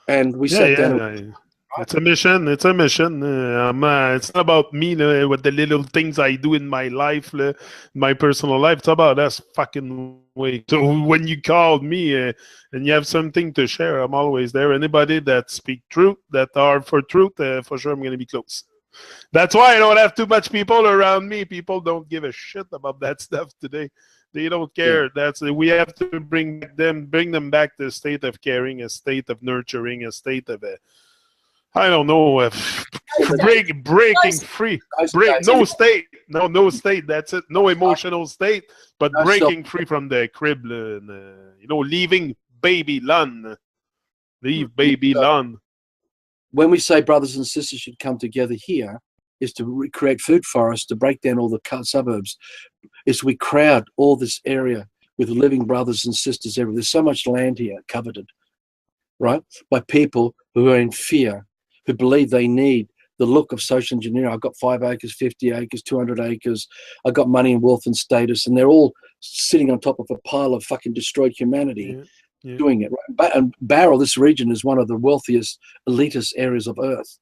And we sat down.
It's a mission. It's a mission. It's not about me, with the little things I do in my life, my personal life. It's about us fucking way. So when you called me and you have something to share, I'm always there. Anybody that speak truth, that are for truth, for sure I'm going to be close. That's why I don't have too much people around me. People don't give a shit about that stuff today. They don't care. Yeah. We have to bring them back to a state of caring, a state of nurturing, a state of I don't know, breaking free. No state. That's it. No emotional state, but breaking free from the crib, leaving Babylon. Leave Babylon.
When we say brothers and sisters should come together here, is to create food forests, to break down all the suburbs, is we crowd all this area with living brothers and sisters everywhere. There's so much land here coveted. right? By people who are in fear, who believe they need the look of social engineering. I've got 5 acres, 50 acres, 200 acres. I've got money and wealth and status, and they're all sitting on top of a pile of fucking destroyed humanity doing it. Right? And Barrel, this region, is one of the wealthiest, elitist areas of Earth.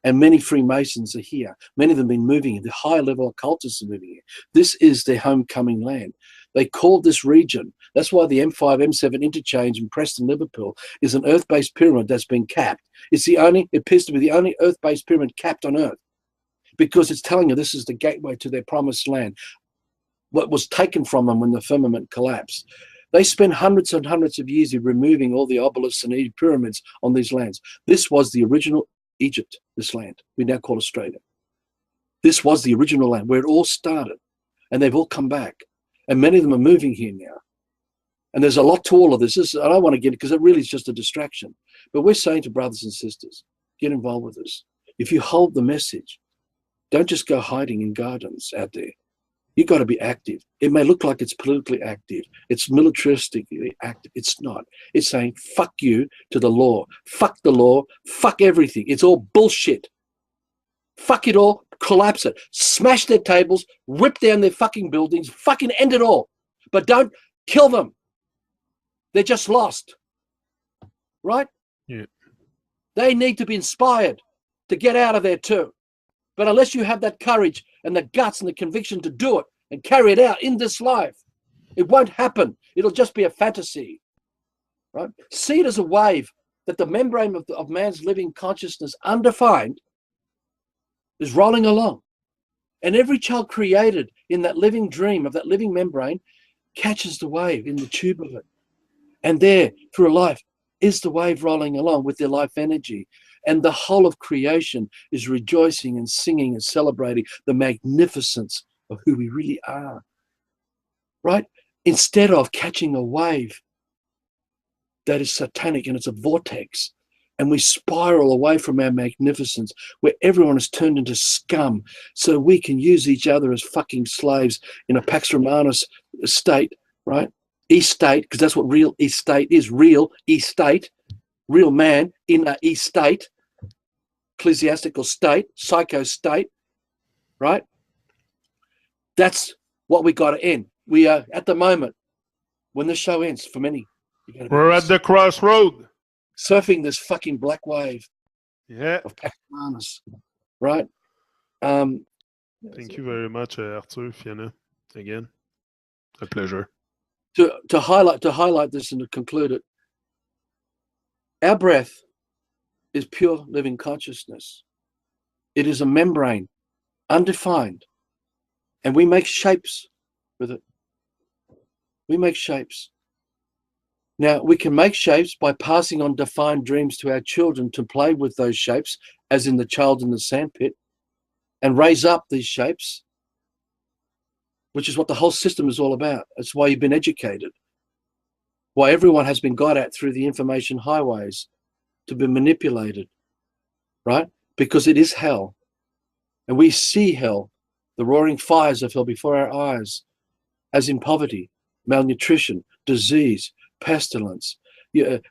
And many Freemasons are here. Many of them have been moving here. The higher level occultists are moving here. This is their homecoming land. They called this region, that's why the M5, M7 interchange in Preston, Liverpool is an earth-based pyramid that's been capped. It's the only, it appears to be the only earth-based pyramid capped on Earth, because it's telling you this is the gateway to their promised land, what was taken from them when the firmament collapsed. They spent hundreds and hundreds of years removing all the obelisks and pyramids on these lands. This was the original Egypt, this land we now call Australia. This was the original land where it all started, and they've all come back. And many of them are moving here now. And there's a lot to all of this. I don't want to get it because it really is just a distraction. But we're saying to brothers and sisters, get involved with us. If you hold the message, don't just go hiding in gardens out there. You've got to be active. It may look like it's politically active. It's militaristically active. It's not. It's saying, fuck you to the law. Fuck the law. Fuck everything. It's all bullshit. Fuck it all. Collapse it. Smash their tables. Rip down their fucking buildings. Fucking end it all. But don't kill them. They're just lost. Right?
Yeah.
They need to be inspired to get out of there too. But unless you have that courage and the guts and the conviction to do it and carry it out in this life, it won't happen. It'll just be a fantasy. Right? See it as a wave that the membrane of man's living consciousness, undefined, is rolling along. And every child created in that living dream of that living membrane catches the wave in the tube of it. And there, through life, is the wave rolling along with their life energy. And the whole of creation is rejoicing and singing and celebrating the magnificence of who we really are. Right? Instead of catching a wave that is satanic and it's a vortex, and we spiral away from our magnificence, where everyone is turned into scum, so we can use each other as fucking slaves in a Pax Romanus state, right? E-state, because that's what real E-state is. Real E-state, real man in a E-state, ecclesiastical state, psycho state, right? That's what we got to end. We are at the moment, when the show ends, for many,
we're at the crossroad,
surfing this fucking black wave,
of
Pax Romanus, right?
Thank you very much, Arthur, Fiona. Again, a pleasure.
To highlight this and to conclude it, our breath is pure living consciousness. It is a membrane, undefined, and we make shapes with it. We make shapes. Now, we can make shapes by passing on defined dreams to our children to play with those shapes, as in the child in the sandpit, and raise up these shapes, which is what the whole system is all about. It's why you've been educated, why everyone has been got at through the information highways to be manipulated, right? Because it is hell. And we see hell, the roaring fires of hell before our eyes, as in poverty, malnutrition, disease, pestilence,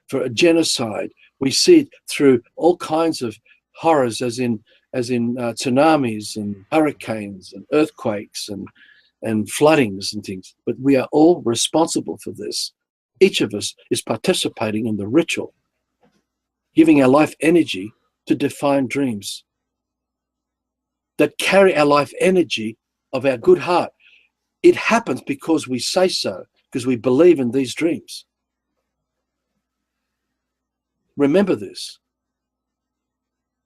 for a genocide. We see it through all kinds of horrors, as in tsunamis and hurricanes and earthquakes and floodings and things. But we are all responsible for this. Each of us is participating in the ritual, giving our life energy to define dreams that carry our life energy of our good heart. It happens because we say so, because we believe in these dreams. Remember this.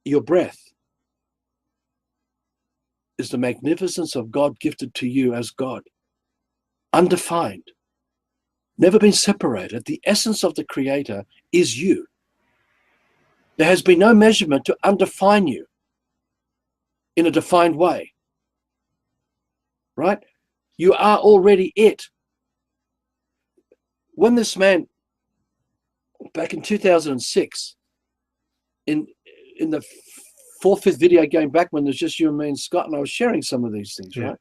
Your breath is the magnificence of God gifted to you as God, undefined, never been separated. The essence of the Creator is you. There has been no measurement to undefine you in a defined way, right? You are already it. When this man, back in 2006, in the fourth, fifth video going back when there's just you and me and Scott, and I was sharing some of these things, right?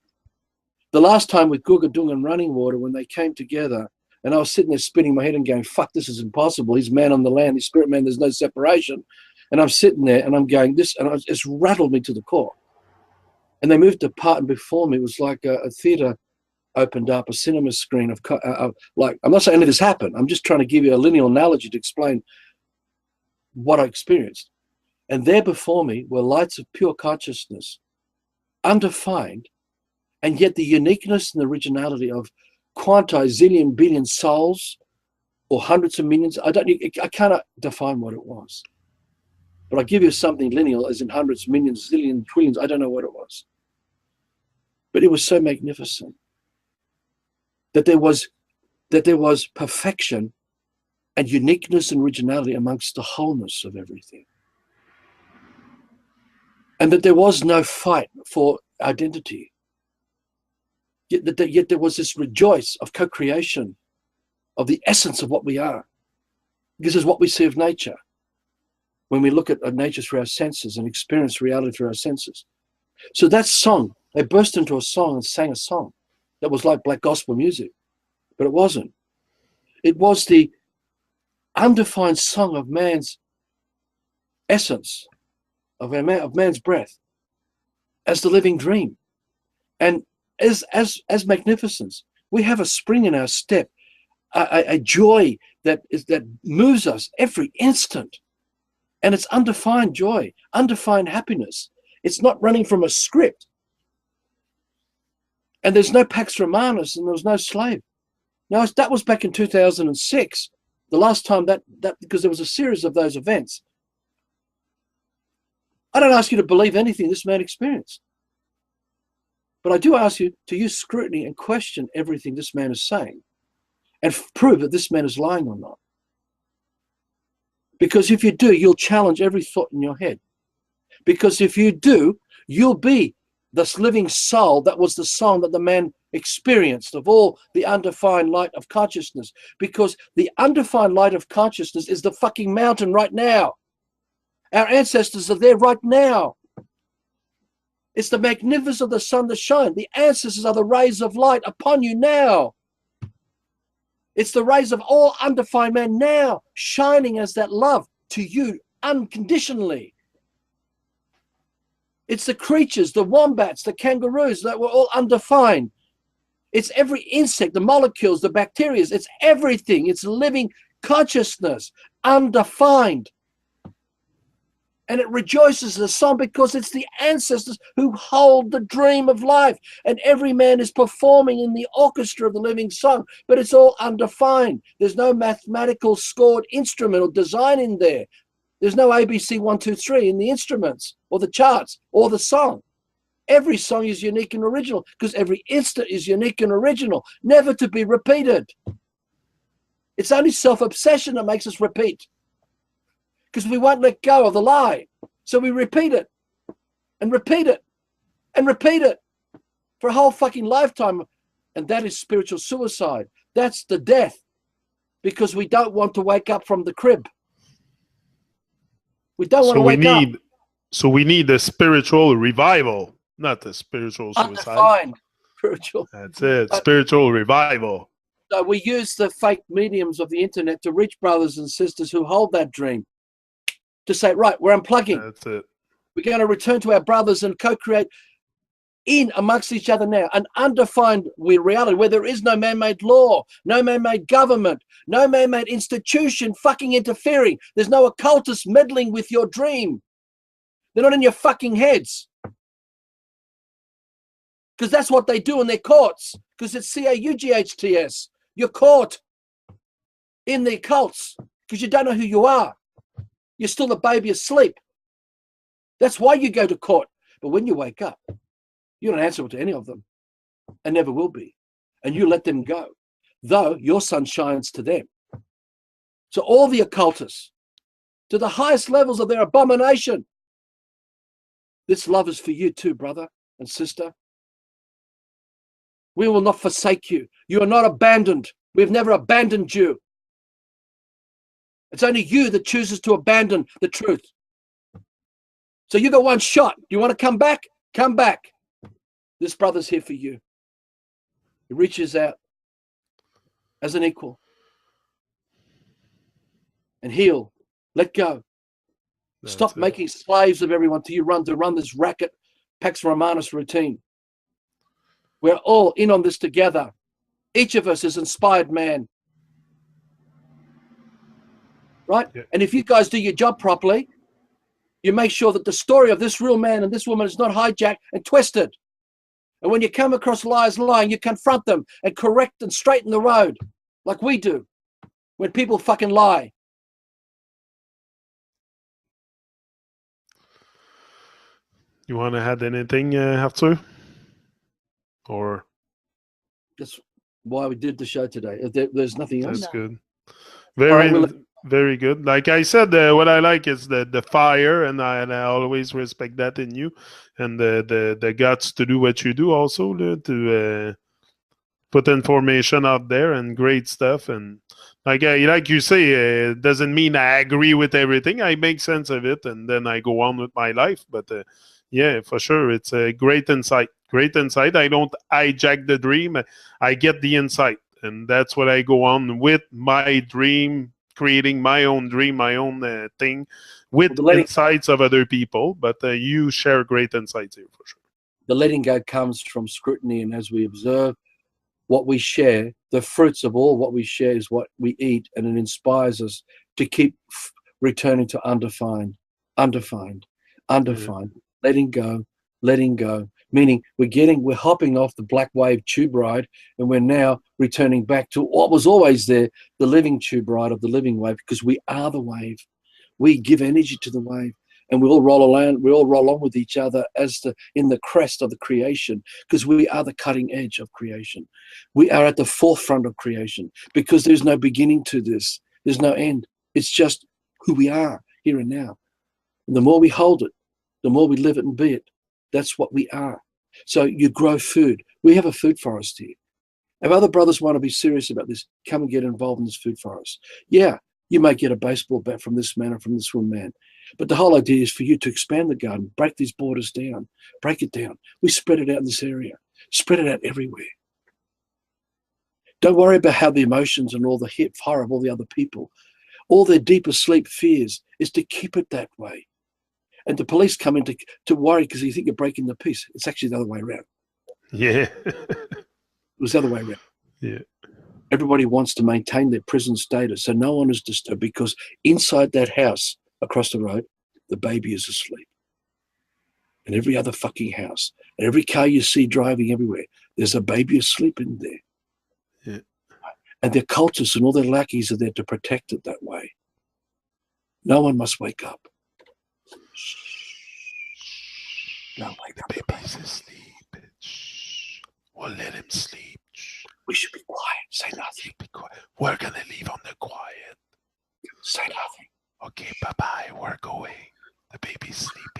The last time with Googa Dung and Running Water, when they came together, And I was sitting there spinning my head and going, fuck, this is impossible. He's man on the land, he's spirit man, there's no separation. And I'm sitting there and I'm going, this, and it's rattled me to the core. And they moved apart, and before me it was like a theater opened up, a cinema screen of like, I'm not saying any of this happened. I'm just trying to give you a linear analogy to explain what I experienced. And there before me were lights of pure consciousness, undefined, and yet the uniqueness and the originality of quanti-zillion billion souls or hundreds of millions. I cannot define what it was. But I give you something lineal, as in hundreds, millions, zillions, trillions. I don't know what it was. But it was so magnificent that there was perfection and uniqueness and originality amongst the wholeness of everything. And that there was no fight for identity. Yet there was this rejoice of co-creation, of the essence of what we are. This is what we see of nature. When we look at nature through our senses and experience reality through our senses. So that song, they burst into a song and sang a song that was like black gospel music, but it wasn't. It was the undefined song of man's essence, of man's breath, as the living dream, and as magnificence. We have a spring in our step, a joy that moves us every instant. And it's undefined joy, undefined happiness. It's not running from a script. And there's no Pax Romanus and there was no slave. Now, that was back in 2006, the last time that because there was a series of those events. I don't ask you to believe anything this man experienced. But I do ask you to use scrutiny and question everything this man is saying and prove that this man is lying or not. Because if you do, you'll challenge every thought in your head. Because if you do, you'll be this living soul that was the song that the man experienced of all the undefined light of consciousness. Because the undefined light of consciousness is the fucking mountain right now. Our ancestors are there right now. It's the magnificence of the sun to shine. The ancestors are the rays of light upon you now. It's the rays of all undefined man now, shining as that love to you unconditionally. It's the creatures, the wombats, the kangaroos that were all undefined. It's every insect, the molecules, the bacteria. It's everything. It's living consciousness, undefined. And it rejoices the song because it's the ancestors who hold the dream of life. And every man is performing in the orchestra of the living song, but it's all undefined. There's no mathematical scored instrument or design in there. There's no ABC 1, 2, 3 in the instruments or the charts or the song. Every song is unique and original because every instant is unique and original, never to be repeated. It's only self-obsession that makes us repeat. Because we won't let go of the lie. So we repeat it and repeat it and repeat it for a whole fucking lifetime. And that is spiritual suicide. That's the death. Because we don't want to wake up from the crib. We don't want to wake up.
So we need the spiritual revival, not the spiritual suicide.
Undefined spiritual.
That's it. Spiritual revival.
So we use the fake mediums of the internet to reach brothers and sisters who hold that dream. To say, right, we're unplugging.
That's it.
We're going to return to our brothers and co-create in amongst each other now an undefined reality where there is no man-made law, no man-made government, no man-made institution fucking interfering. There's no occultist meddling with your dream. They're not in your fucking heads. Because that's what they do in their courts. Because it's CAUGHTS. You're caught in the occults because you don't know who you are. You're still a baby asleep. That's why you go to court. But when you wake up, you don't answer to any of them and never will be. And you let them go, though your sun shines to them. So all the occultists, to the highest levels of their abomination, this love is for you too, brother and sister. We will not forsake you. You are not abandoned. We've never abandoned you. It's only you that chooses to abandon the truth. So you got one shot. Do you want to come back? Come back. This brother's here for you. He reaches out as an equal. And heal. Let go. Stop making slaves of everyone to run this racket, Pax Romanus routine. We're all in on this together. Each of us is inspired man. Right?
Yeah.
And if you guys do your job properly, you make sure that the story of this real man and this woman is not hijacked and twisted. And when you come across liars lying, you confront them and correct and straighten the road like we do when people fucking lie.
You want to add anything, Arthur? Or
that's why we did the show today. There's nothing else.
That's good. Very good. Like I said, what I like is the fire, and I always respect that in you, and the guts to do what you do also, to put information out there and great stuff. And like you say, it doesn't mean I agree with everything. I make sense of it, and then I go on with my life. But yeah, for sure, it's a great insight. Great insight. I don't hijack the dream. I get the insight, and that's what I go on with my dream, creating my own dream, my own thing, with insights of other people. But you share great insights here for sure.
The letting go comes from scrutiny, and as we observe what we share, the fruits of all what we share is what we eat, and it inspires us to keep returning to undefined, letting go, meaning we're hopping off the black wave tube ride, and we're now returning back to what was always there, the living tube ride of the living wave, because we are the wave. We give energy to the wave, and we all roll on with each other in the crest of the creation, because we are the cutting edge of creation. We are at the forefront of creation, because there's no beginning to this. There's no end. It's just who we are here and now. And the more we hold it, the more we live it and be it. That's what we are. So you grow food. We have a food forest here. If other brothers want to be serious about this, come and get involved in this food forest. Yeah, you may get a baseball bat from this man or from this woman, but the whole idea is for you to expand the garden, break these borders down, break it down. We spread it out in this area, spread it out everywhere. Don't worry about how the emotions and all the hip horror of all the other people, all their deeper sleep fears is to keep it that way. And the police come in to worry because you think you're breaking the peace. It's actually the other way around.
Yeah.
It was the other way around.
Yeah.
Everybody wants to maintain their prison status, so no one is disturbed, because inside that house across the road, the baby is asleep. And every other fucking house, and every car you see driving everywhere, there's a baby asleep in there.
Yeah.
And their cultists and all their lackeys are there to protect it that way. No one must wake up. Don't wake up.
The baby's asleep. Shh. We'll let him sleep. Shh.
We should be quiet. Say nothing.
Be quiet. We're gonna leave on the quiet.
Say nothing.
Okay, bye-bye. We're going. The baby's sleeping.